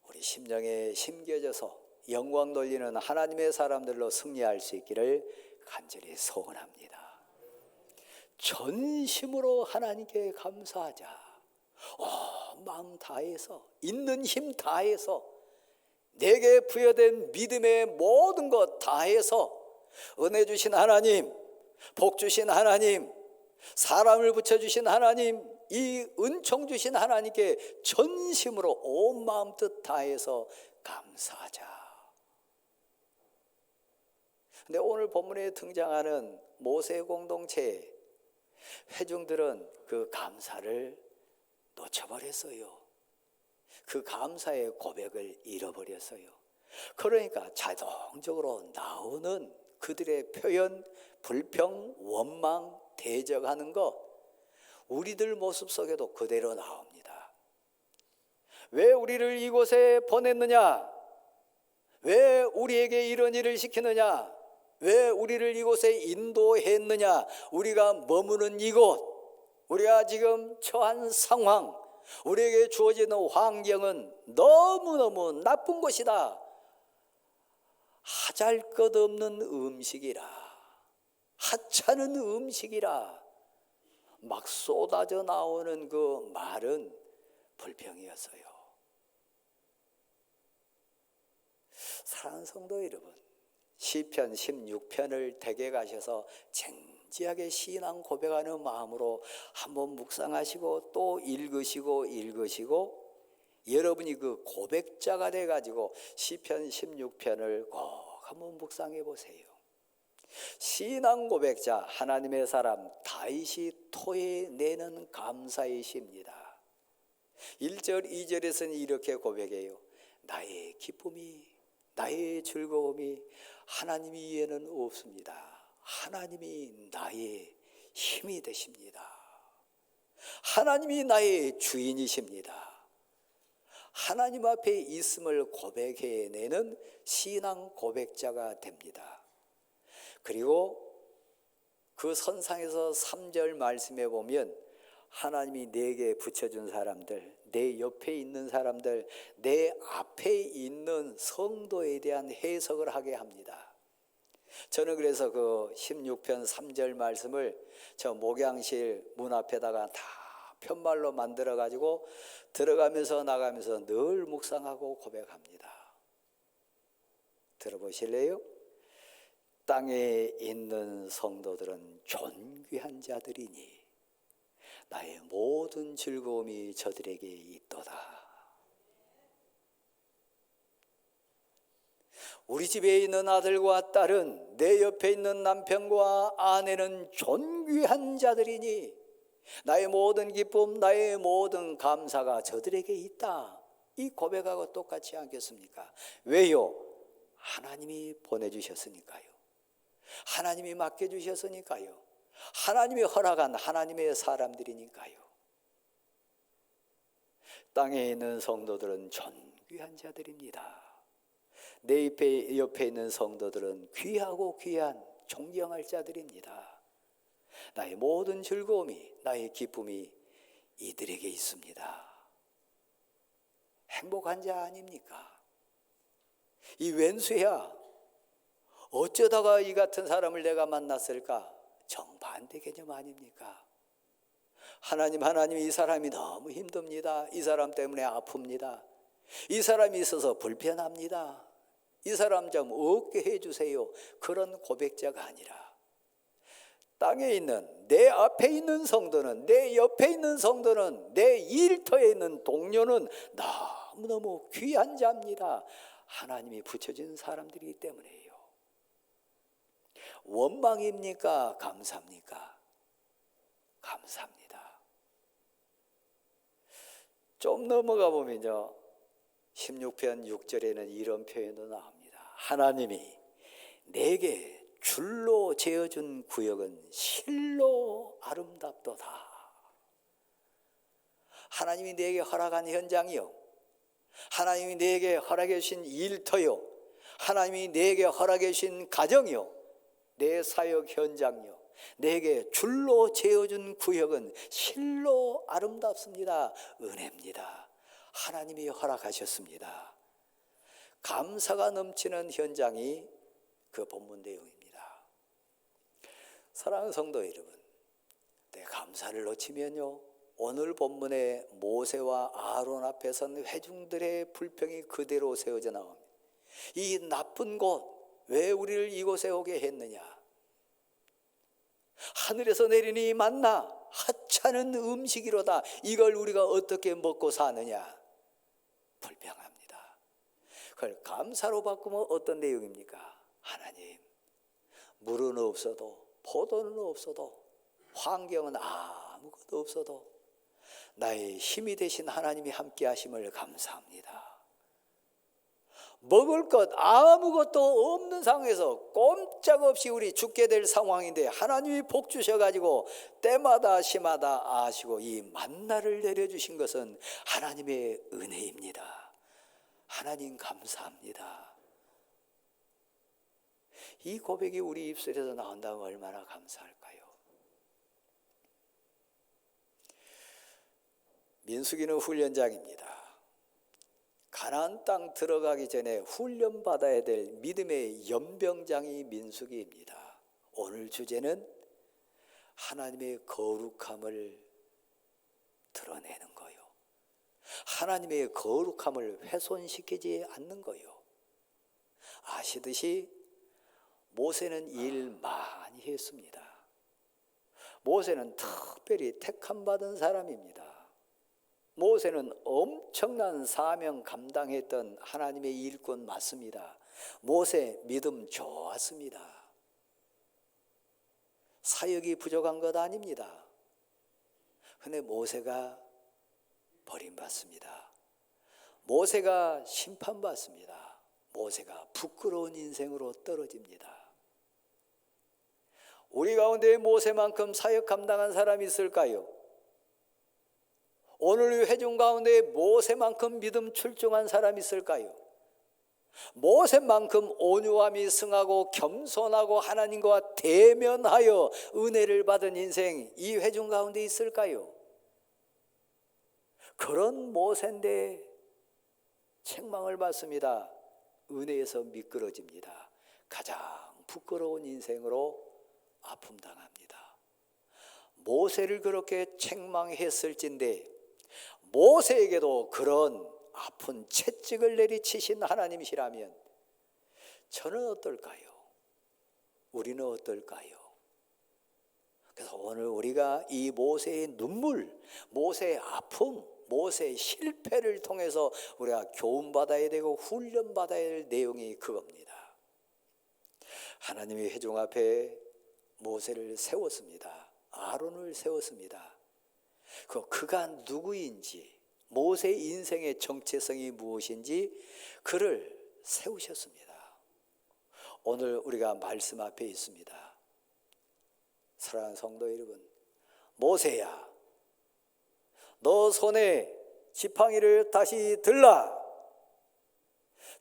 우리 심령에 심겨져서 영광 돌리는 하나님의 사람들로 승리할 수 있기를 간절히 소원합니다. 전심으로 하나님께 감사하자. 마음 다해서, 있는 힘 다해서, 내게 부여된 믿음의 모든 것 다해서 은혜 주신 하나님, 복 주신 하나님, 사람을 붙여주신 하나님, 이 은총 주신 하나님께 전심으로 온 마음 뜻 다해서 감사하자. 근데 오늘 본문에 등장하는 모세 공동체 회중들은 그 감사를 놓쳐버렸어요. 그 감사의 고백을 잃어버렸어요. 그러니까 자동적으로 나오는 그들의 표현, 불평, 원망, 대적하는 것, 우리들 모습 속에도 그대로 나옵니다. 왜 우리를 이곳에 보냈느냐? 왜 우리에게 이런 일을 시키느냐? 왜 우리를 이곳에 인도했느냐? 우리가 머무는 이곳, 우리가 지금 처한 상황, 우리에게 주어지는 환경은 너무너무 나쁜 것이다. 하잘것없는 음식이라, 하찮은 음식이라 막 쏟아져 나오는 그 말은 불평이었어요. 사랑하는 성도 여러분, 시편 16편을 댁에 가셔서 진지하게 신앙 고백하는 마음으로 한번 묵상하시고 또 읽으시고 여러분이 그 고백자가 돼가지고 시편 16편을 꼭 한번 묵상해 보세요. 신앙 고백자 하나님의 사람 다윗이 토해내는 감사의 시입니다. 1절 2절에서는 이렇게 고백해요. 나의 기쁨이 나의 즐거움이 하나님 이외에는 없습니다. 하나님이 나의 힘이 되십니다. 하나님이 나의 주인이십니다. 하나님 앞에 있음을 고백해내는 신앙 고백자가 됩니다. 그리고 그 선상에서 3절 말씀에 보면 하나님이 내게 붙여준 사람들, 내 옆에 있는 사람들, 내 앞에 있는 성도에 대한 해석을 하게 합니다. 저는 그래서 그 16편 3절 말씀을 저 목양실 문 앞에다가 다 편말로 만들어 가지고 들어가면서 나가면서 늘 묵상하고 고백합니다. 들어보실래요? 땅에 있는 성도들은 존귀한 자들이니 나의 모든 즐거움이 저들에게 있도다. 우리 집에 있는 아들과 딸은, 내 옆에 있는 남편과 아내는 존귀한 자들이니 나의 모든 기쁨, 나의 모든 감사가 저들에게 있다. 이 고백하고 똑같지 않겠습니까? 왜요? 하나님이 보내주셨으니까요. 하나님이 맡겨주셨으니까요. 하나님이 허락한 하나님의 사람들이니까요. 땅에 있는 성도들은 존귀한 자들입니다. 내 옆에 있는 성도들은 귀하고 귀한 존경할 자들입니다. 나의 모든 즐거움이, 나의 기쁨이 이들에게 있습니다. 행복한 자 아닙니까? 이 웬수야, 어쩌다가 이 같은 사람을 내가 만났을까? 정반대 개념 아닙니까? 하나님 이 사람이 너무 힘듭니다. 이 사람 때문에 아픕니다. 이 사람이 있어서 불편합니다. 이 사람 좀 없게 해주세요. 그런 고백자가 아니라 땅에 있는, 내 앞에 있는 성도는, 내 옆에 있는 성도는, 내 일터에 있는 동료는 너무너무 귀한 자입니다. 하나님이 붙여준 사람들이기 때문에요. 원망입니까? 감사합니까? 감사합니다. 좀 넘어가 보면요, 16편 6절에는 이런 표현도 나옵니다. 하나님이 내게 줄로 재어준 구역은 실로 아름답도다. 하나님이 내게 허락한 현장이요, 하나님이 내게 허락해 주신 일터요, 하나님이 내게 허락해 주신 가정이요, 내 사역 현장이요, 내게 줄로 재어준 구역은 실로 아름답습니다. 은혜입니다. 하나님이 허락하셨습니다. 감사가 넘치는 현장이 그 본문 내용입니다. 사랑하는 성도 여러분, 내 감사를 놓치면요, 오늘 본문에 모세와 아론 앞에 선 회중들의 불평이 그대로 세워져 나옵니다. 이 나쁜 곳, 왜 우리를 이곳에 오게 했느냐? 하늘에서 내리니 만나 하찮은 음식이로다. 이걸 우리가 어떻게 먹고 사느냐? 불평합니다. 그걸 감사로 바꾸면 어떤 내용입니까? 하나님, 물은 없어도, 포도는 없어도, 환경은 아무것도 없어도 나의 힘이 되신 하나님이 함께 하심을 감사합니다. 먹을 것 아무것도 없는 상황에서 꼼짝없이 우리 죽게 될 상황인데 하나님이 복 주셔가지고 때마다 시마다 아시고 이 만나를 내려주신 것은 하나님의 은혜입니다. 하나님 감사합니다. 이 고백이 우리 입술에서 나온다면 얼마나 감사할까요? 민수기는 훈련장입니다. 가나안 땅 들어가기 전에 훈련받아야 될 믿음의 연병장이 민수기입니다. 오늘 주제는 하나님의 거룩함을 드러내는 거요, 하나님의 거룩함을 훼손시키지 않는 거요. 아시듯이 모세는 일 많이 했습니다. 모세는 특별히 택함받은 사람입니다. 모세는 엄청난 사명 감당했던 하나님의 일꾼 맞습니다. 모세 믿음 좋았습니다. 사역이 부족한 것 아닙니다. 근데 모세가 버림받습니다. 모세가 심판받습니다. 모세가 부끄러운 인생으로 떨어집니다. 우리 가운데 모세만큼 사역 감당한 사람이 있을까요? 오늘 회중 가운데 모세만큼 믿음 출중한 사람이 있을까요? 모세만큼 온유함이 승하고 겸손하고 하나님과 대면하여 은혜를 받은 인생 이 회중 가운데 있을까요? 그런 모세인데 책망을 받습니다. 은혜에서 미끄러집니다. 가장 부끄러운 인생으로 아픔당합니다. 모세를 그렇게 책망했을진데 모세에게도 그런 아픈 채찍을 내리치신 하나님이시라면 저는 어떨까요? 우리는 어떨까요? 그래서 오늘 우리가 이 모세의 눈물, 모세의 아픔, 모세의 실패를 통해서 우리가 교훈받아야 되고 훈련받아야 될 내용이 그겁니다. 하나님의 회중 앞에 모세를 세웠습니다. 아론을 세웠습니다. 그가 누구인지, 모세의 인생의 정체성이 무엇인지 그를 세우셨습니다. 오늘 우리가 말씀 앞에 있습니다. 사랑하는 성도 여러분, 모세야, 너 손에 지팡이를 다시 들라.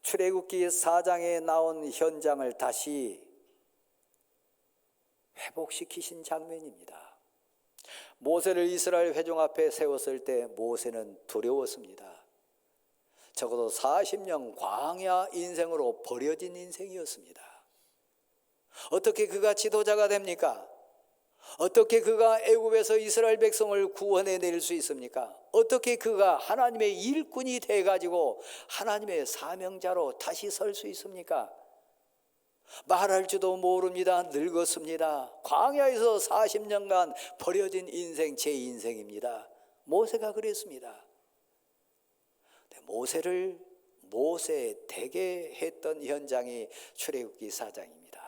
출애굽기 4장에 나온 현장을 다시 회복시키신 장면입니다. 모세를 이스라엘 회중 앞에 세웠을 때 모세는 두려웠습니다. 적어도 40년 광야 인생으로 버려진 인생이었습니다. 어떻게 그가 지도자가 됩니까? 어떻게 그가 애굽에서 이스라엘 백성을 구원해낼 수 있습니까? 어떻게 그가 하나님의 일꾼이 돼가지고 하나님의 사명자로 다시 설 수 있습니까? 말할 줄도 모릅니다. 늙었습니다. 광야에서 40년간 버려진 인생, 제 인생입니다. 모세가 그랬습니다. 모세를 모세 되게 했던 현장이 출애굽기 4장입니다.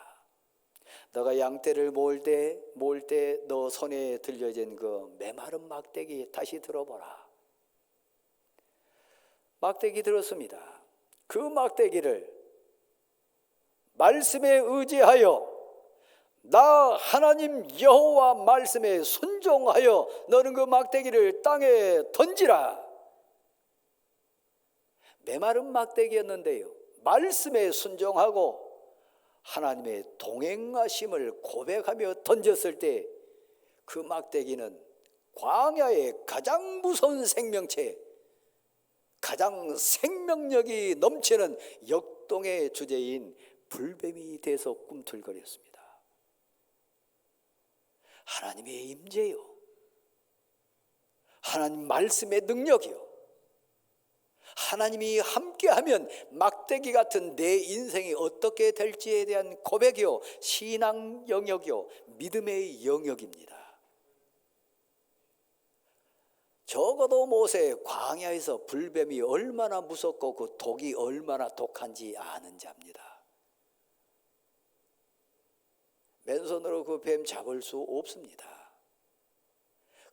너가 양떼를 몰 때 너 손에 들려진 그 메마른 막대기 다시 들어보라. 막대기 들었습니다. 그 막대기를 말씀에 의지하여 나 하나님 여호와 말씀에 순종하여 너는 그 막대기를 땅에 던지라. 메마른 막대기였는데요, 말씀에 순종하고 하나님의 동행하심을 고백하며 던졌을 때 그 막대기는 광야의 가장 무서운 생명체, 가장 생명력이 넘치는 역동의 주제인 불뱀이 돼서 꿈틀거렸습니다. 하나님의 임재요, 하나님 말씀의 능력이요, 하나님이 함께하면 막대기 같은 내 인생이 어떻게 될지에 대한 고백이요, 신앙 영역이요, 믿음의 영역입니다. 적어도 모세 광야에서 불뱀이 얼마나 무섭고 그 독이 얼마나 독한지 아는 자입니다. 맨손으로 그 뱀 잡을 수 없습니다.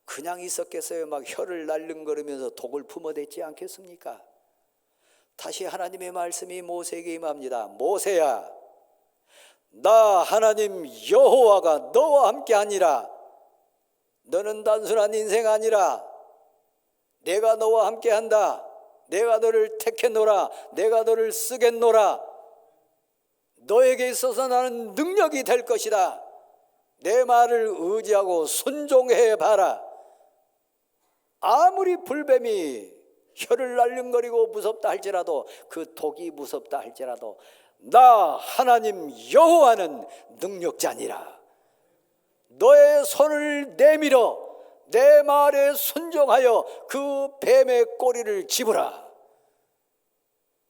그냥 있었겠어요? 막 혀를 날름거리면서 독을 품어댔지 않겠습니까? 다시 하나님의 말씀이 모세에게 임합니다. 모세야, 나 하나님 여호와가 너와 함께하니라. 너는 단순한 인생 아니라 내가 너와 함께한다. 내가 너를 택했노라. 내가 너를 쓰겠노라. 너에게 있어서 나는 능력이 될 것이다. 내 말을 의지하고 순종해 봐라. 아무리 불뱀이 혀를 날름거리고 무섭다 할지라도, 그 독이 무섭다 할지라도 나 하나님 여호와는 능력자니라. 너의 손을 내밀어 내 말에 순종하여 그 뱀의 꼬리를 집으라.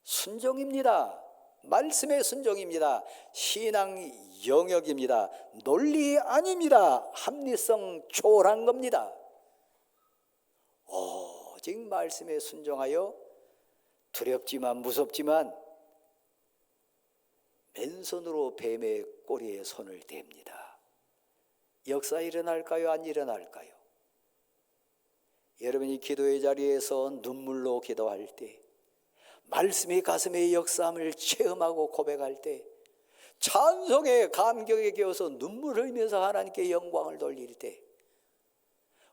순종입니다. 말씀의 순종입니다. 신앙 영역입니다. 논리 아닙니다. 합리성 초월한 겁니다. 오직 말씀에 순종하여 두렵지만 무섭지만 맨손으로 뱀의 꼬리에 손을 댑니다. 역사 일어날까요? 안 일어날까요? 여러분이 기도의 자리에서 눈물로 기도할 때, 말씀이 가슴의 역사함을 체험하고 고백할 때, 찬송의 감격에 겨워서 눈물을 흘리면서 하나님께 영광을 돌릴 때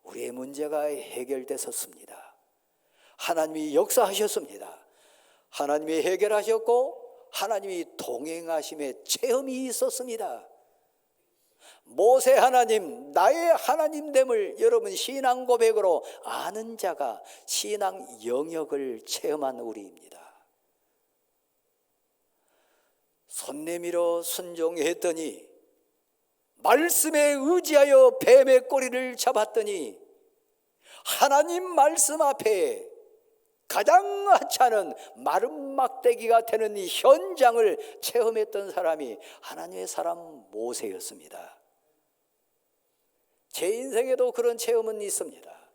우리의 문제가 해결됐었습니다. 하나님이 역사하셨습니다. 하나님이 해결하셨고 하나님이 동행하심의 체험이 있었습니다. 모세 하나님, 나의 하나님됨을 여러분 신앙 고백으로 아는 자가 신앙 영역을 체험한 우리입니다. 손 내밀어 순종했더니, 말씀에 의지하여 뱀의 꼬리를 잡았더니, 하나님 말씀 앞에 가장 하찮은 마른 막대기가 되는 이 현장을 체험했던 사람이 하나님의 사람 모세였습니다. 제 인생에도 그런 체험은 있습니다.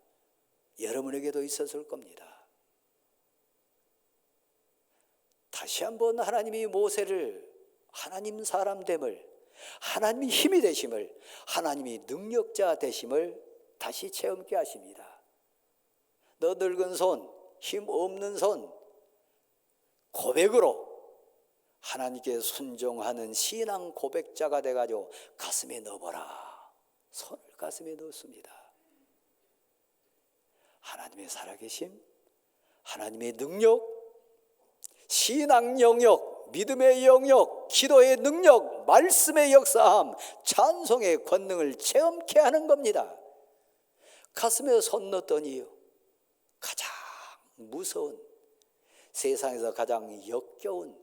여러분에게도 있었을 겁니다. 다시 한번 하나님이 모세를 하나님 사람됨을, 하나님이 힘이 되심을, 하나님이 능력자 되심을 다시 체험케 하십니다. 너 늙은 손, 힘 없는 손, 고백으로 하나님께 순종하는 신앙 고백자가 돼가지고 가슴에 넣어보라. 손을 가슴에 넣습니다. 하나님의 살아계심, 하나님의 능력, 신앙 영역, 믿음의 영역, 기도의 능력, 말씀의 역사함, 찬송의 권능을 체험케 하는 겁니다. 가슴에 손 넣었더니 가장 무서운, 세상에서 가장 역겨운,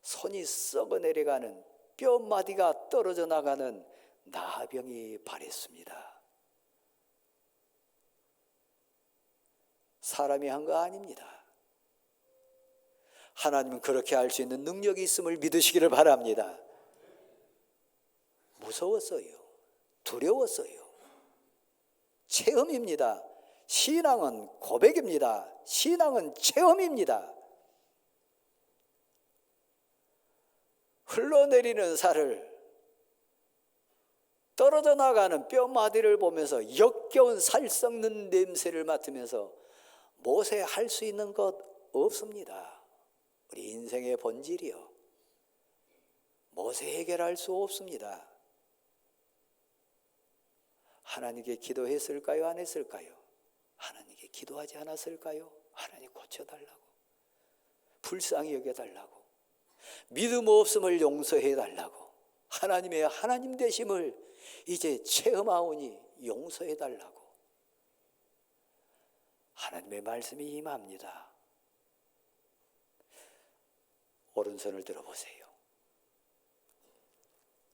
손이 썩어 내려가는, 뼈마디가 떨어져 나가는 나병이 발했습니다. 사람이 한 거 아닙니다. 하나님은 그렇게 할 수 있는 능력이 있음을 믿으시기를 바랍니다. 무서웠어요. 두려웠어요. 체험입니다. 신앙은 고백입니다. 신앙은 체험입니다. 흘러내리는 살을, 떨어져 나가는 뼈마디를 보면서 역겨운 살 썩는 냄새를 맡으면서 모세 할 수 있는 것 없습니다. 우리 인생의 본질이요, 모세 해결할 수 없습니다. 하나님께 기도했을까요? 안 했을까요? 하나님께 기도하지 않았을까요? 하나님 고쳐달라고, 불쌍히 여겨달라고, 믿음 없음을 용서해달라고, 하나님의 하나님 되심을 이제 체험하오니 용서해달라고. 하나님의 말씀이 임합니다. 오른손을 들어보세요.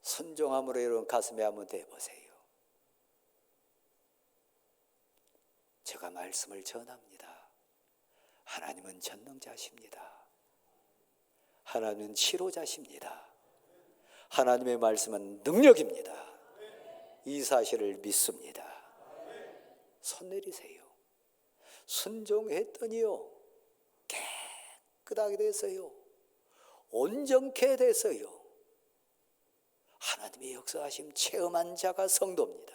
순종함으로 여러분 가슴에 한번 대보세요. 제가 말씀을 전합니다. 하나님은 전능자십니다. 하나님은 치료자십니다. 하나님의 말씀은 능력입니다. 이 사실을 믿습니다. 손 내리세요. 순종했더니요, 깨끗하게 됐어요. 온전케 됐어요. 하나님의 역사하심 체험한 자가 성도입니다.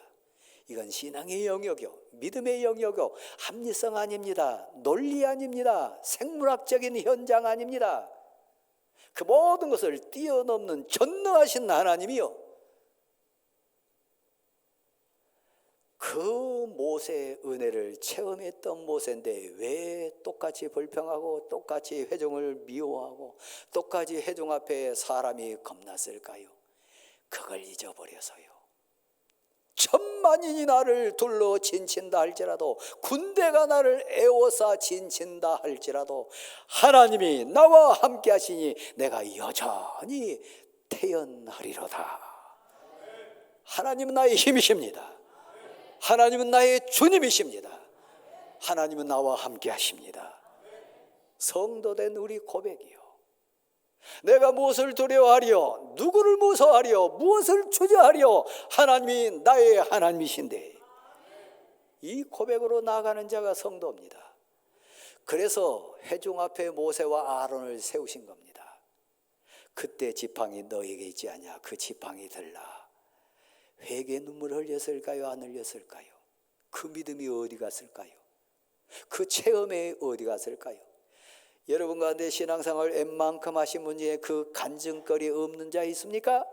이건 신앙의 영역이요, 믿음의 영역이요, 합리성 아닙니다. 논리 아닙니다. 생물학적인 현장 아닙니다. 그 모든 것을 뛰어넘는 전능하신 하나님이요, 그 모세의 은혜를 체험했던 모세인데 왜 똑같이 불평하고 똑같이 회중을 미워하고 똑같이 회중 앞에 사람이 겁났을까요? 그걸 잊어버려서요. 천만인이 나를 둘러 진친다 할지라도, 군대가 나를 에워싸 진친다 할지라도 하나님이 나와 함께 하시니 내가 여전히 태연하리로다. 하나님은 나의 힘이십니다. 하나님은 나의 주님이십니다. 하나님은 나와 함께 하십니다. 성도된 우리 고백이요, 내가 무엇을 두려워하리요? 누구를 무서워하리요? 무엇을 주저하리요? 하나님이 나의 하나님이신데, 이 고백으로 나아가는 자가 성도입니다. 그래서 회중 앞에 모세와 아론을 세우신 겁니다. 그때 지팡이 너에게 있지 않냐? 그 지팡이 들라. 회개 눈물을 흘렸을까요? 안 흘렸을까요? 그 믿음이 어디 갔을까요? 그 체험이 어디 갔을까요? 여러분 가운데 신앙생활 웬만큼 하신 분 중에 그 간증거리 없는 자 있습니까?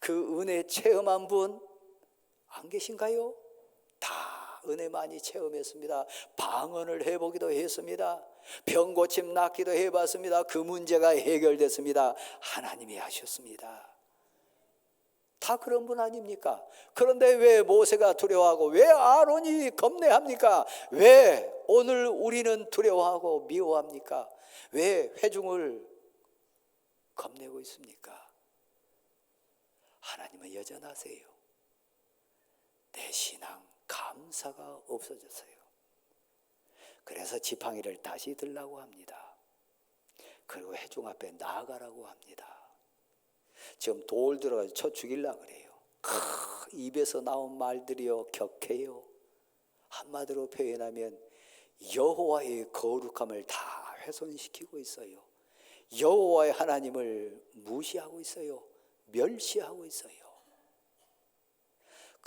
그 은혜 체험한 분 안 계신가요? 다 은혜 많이 체험했습니다. 방언을 해보기도 했습니다. 병 고침 낫기도 해봤습니다. 그 문제가 해결됐습니다. 하나님이 하셨습니다. 다 그런 분 아닙니까? 그런데 왜 모세가 두려워하고 왜 아론이 겁내합니까? 왜 오늘 우리는 두려워하고 미워합니까? 왜 회중을 겁내고 있습니까? 하나님은 여전하세요. 내 신앙 감사가 없어졌어요. 그래서 지팡이를 다시 들라고 합니다. 그리고 회중 앞에 나아가라고 합니다. 지금 돌 들어가서 쳐 죽이려고 그래요. 입에서 나온 말들이요 격해요. 한마디로 표현하면 여호와의 거룩함을 다 훼손시키고 있어요. 여호와의 하나님을 무시하고 있어요. 멸시하고 있어요.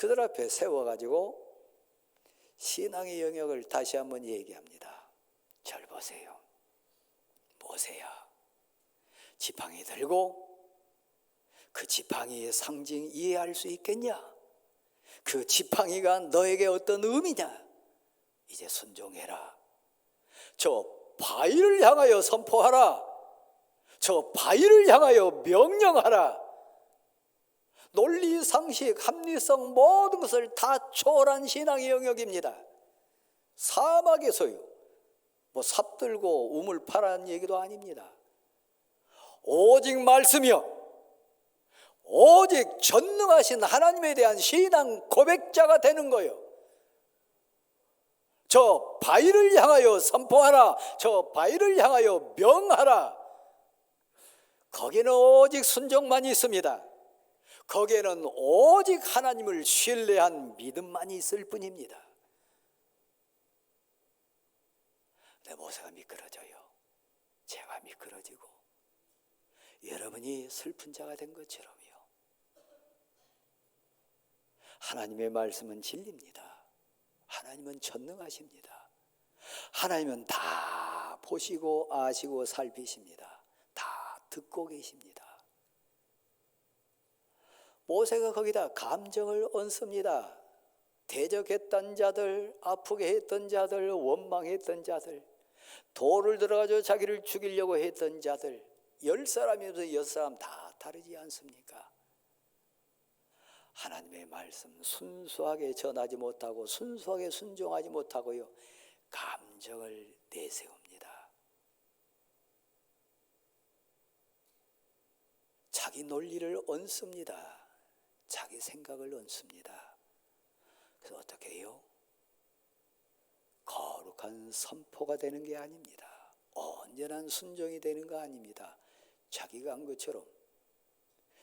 그들 앞에 세워가지고 신앙의 영역을 다시 한번 얘기합니다. 절 보세요. 모세야, 지팡이 들고 그 지팡이의 상징 이해할 수 있겠냐? 그 지팡이가 너에게 어떤 의미냐? 이제 순종해라. 저 바위를 향하여 선포하라. 저 바위를 향하여 명령하라. 논리, 상식, 합리성 모든 것을 다 초월한 신앙의 영역입니다. 사막에서요 뭐 삽들고 우물 파라는 얘기도 아닙니다. 오직 말씀이요 오직 전능하신 하나님에 대한 신앙 고백자가 되는 거예요. 저 바위를 향하여 선포하라. 저 바위를 향하여 명하라. 거기는 오직 순종만 있습니다. 거기에는 오직 하나님을 신뢰한 믿음만이 있을 뿐입니다. 내 모세가 미끄러져요. 제가 미끄러지고 여러분이 슬픈 자가 된 것처럼요. 하나님의 말씀은 진리입니다. 하나님은 전능하십니다. 하나님은 다 보시고 아시고 살피십니다. 다 듣고 계십니다. 모세가 거기다 감정을 얹습니다. 대적했던 자들, 아프게 했던 자들, 원망했던 자들, 돌을 들어가지고 자기를 죽이려고 했던 자들, 10사람이면서 6사람 다 다르지 않습니까? 하나님의 말씀 순수하게 전하지 못하고 순수하게 순종하지 못하고요, 감정을 내세웁니다. 자기 논리를 얹습니다. 자기 생각을 얹습니다. 그래서 어떻게 해요? 거룩한 선포가 되는 게 아닙니다. 온전한 순종이 되는 거 아닙니다. 자기가 한 것처럼,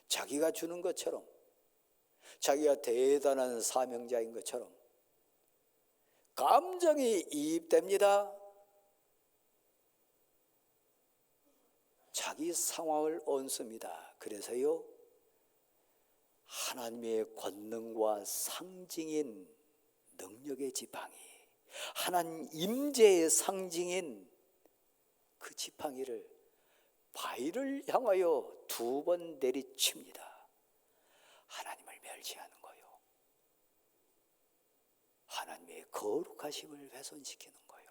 자기가 주는 것처럼, 자기가 대단한 사명자인 것처럼 감정이 이입됩니다. 자기 상황을 얹습니다. 그래서요, 하나님의 권능과 상징인 능력의 지팡이, 하나님 임재의 상징인 그 지팡이를 바위를 향하여 2번 내리칩니다. 하나님을 멸시하는 거요. 하나님의 거룩하심을 훼손시키는 거요.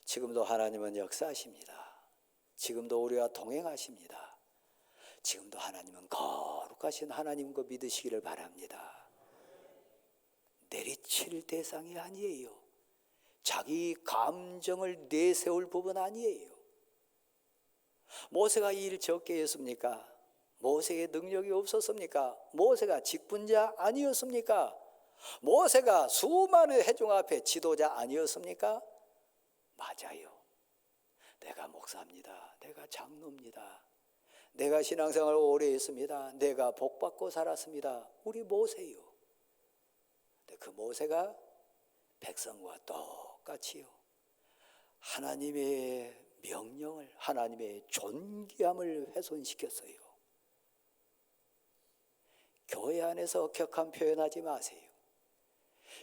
지금도 하나님은 역사하십니다. 지금도 우리와 동행하십니다. 지금도 하나님은 거룩하신 하나님 거 믿으시기를 바랍니다. 내리칠 대상이 아니에요. 자기 감정을 내세울 부분 아니에요. 모세가 일 적게 했습니까? 모세의 능력이 없었습니까? 모세가 직분자 아니었습니까? 모세가 수많은 회중 앞에 지도자 아니었습니까? 맞아요. 내가 목사입니다. 내가 장로입니다. 내가 신앙생활을 오래 했습니다. 내가 복받고 살았습니다. 우리 모세요. 그 모세가 백성과 똑같이요, 하나님의 명령을, 하나님의 존귀함을 훼손시켰어요. 교회 안에서 격한 표현하지 마세요.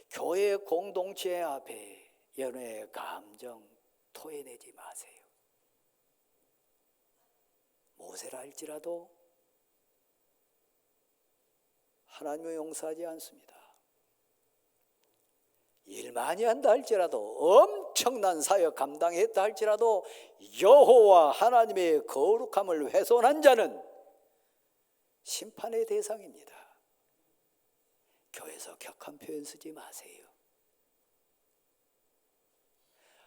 교회 공동체 앞에 연애의 감정 토해내지 마세요. 모세라 할지라도 하나님을 용서하지 않습니다. 일 많이 한다 할지라도, 엄청난 사역 감당했다 할지라도 여호와 하나님의 거룩함을 훼손한 자는 심판의 대상입니다. 교회에서 격한 표현 쓰지 마세요.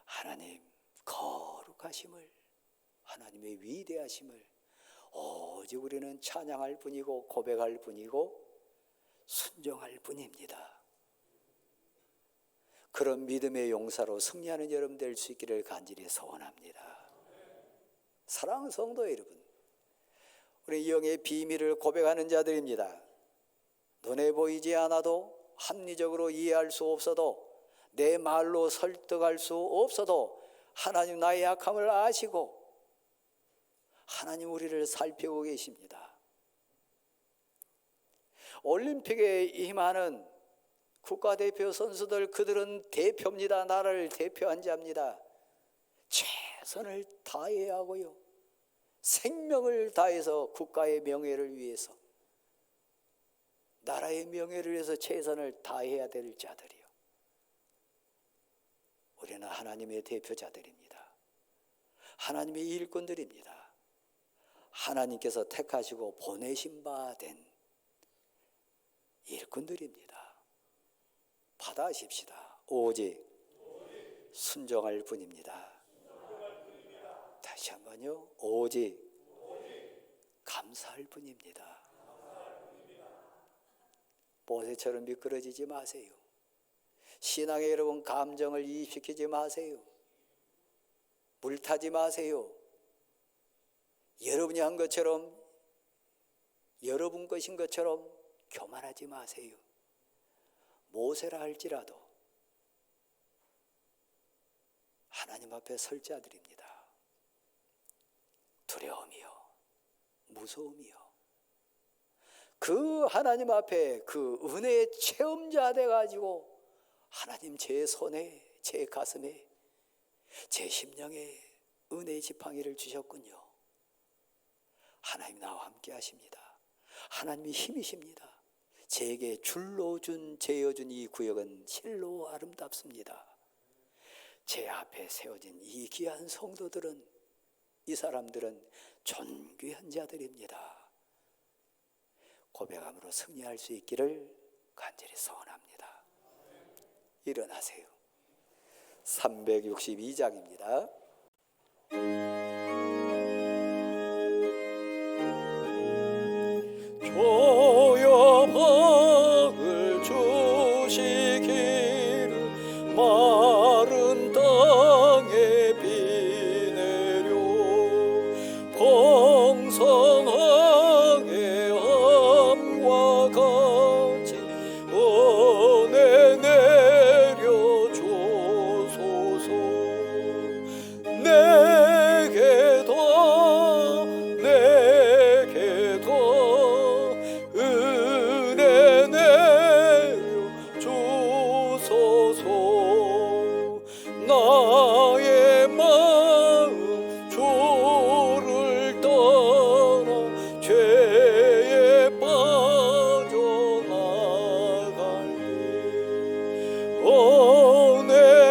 하나님 거룩하심을, 하나님의 위대하심을 오직 우리는 찬양할 뿐이고 고백할 뿐이고 순종할 뿐입니다. 그런 믿음의 용사로 승리하는 여러분 될 수 있기를 간절히 소원합니다. 사랑하는 성도 여러분, 우리 영의 비밀을 고백하는 자들입니다. 눈에 보이지 않아도, 합리적으로 이해할 수 없어도, 내 말로 설득할 수 없어도 하나님 나의 약함을 아시고 하나님 우리를 살피고 계십니다. 올림픽에 임하는 국가대표 선수들, 그들은 대표입니다. 나라를 대표한 자입니다. 최선을 다해야 하고요, 생명을 다해서 국가의 명예를 위해서, 나라의 명예를 위해서 최선을 다해야 될 자들이요. 우리는 하나님의 대표자들입니다. 하나님의 일꾼들입니다. 하나님께서 택하시고 보내신 바 된 일꾼들입니다. 받아십시다. 오직 순종할 뿐입니다. 다시 한번요. 오직 감사할 뿐입니다. 모세처럼 미끄러지지 마세요. 신앙의 여러분 감정을 이입시키지 마세요. 물타지 마세요. 여러분이 한 것처럼, 여러분 것인 것처럼 교만하지 마세요. 모세라 할지라도 하나님 앞에 설 자들입니다. 두려움이요, 무서움이요, 그 하나님 앞에 그 은혜의 체험자 돼가지고 하나님 제 손에, 제 가슴에, 제 심령에 은혜의 지팡이를 주셨군요. 하나님 나와 함께 하십니다. 하나님이 힘이십니다. 제게 줄로 재어준 이 구역은 실로 아름답습니다. 제 앞에 세워진 이 귀한 성도들은, 이 사람들은 존귀한 자들입니다. 고백함으로 승리할 수 있기를 간절히 소원합니다. 일어나세요. 362장입니다. 조여 복을 주시기를 마른 땅에 비 내려 풍성하게 함과 같이 은혜 내려 주소서. 내게도 은혜 내려 주소서. 나의 마음 주를 떠나 죄에 빠져나갈게.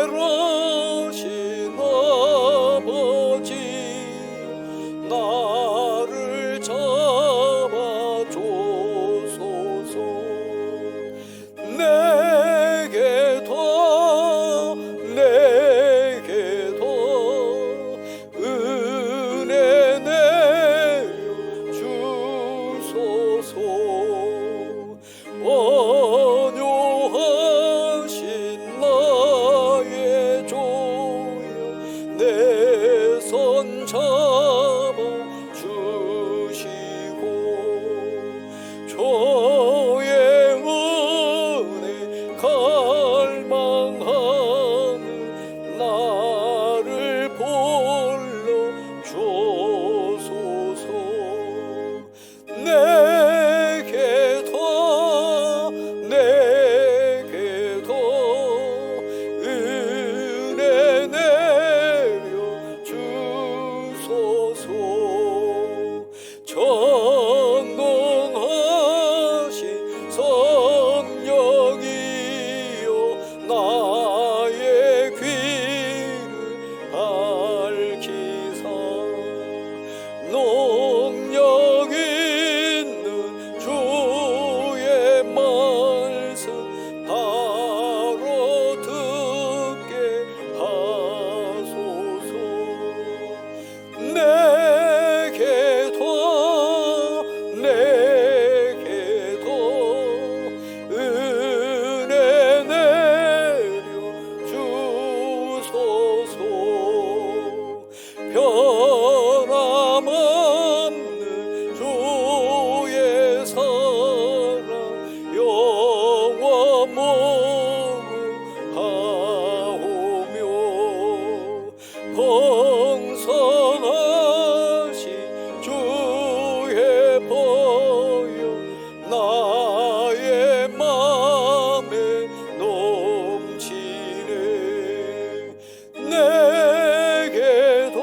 은혜로신 아버지 나를 잡아주소서. 내게도 풍성하신 주의 보혈 나의 맘에 넘치네. 내게도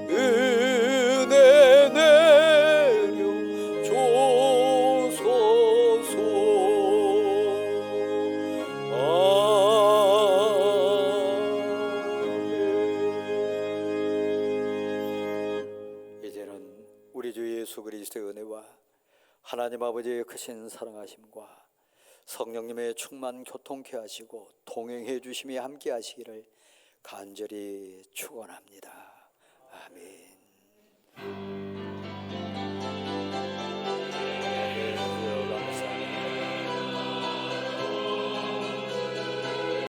은혜 내려 주소서. 아멘. 이제는 우리 주 예수 그리스도의 은혜와 하나님 아버지의 크신 사랑하심과 성령님의 충만 교통케 하시고 동행해 주심이 함께 하시기를 간절히 축원합니다. 아멘.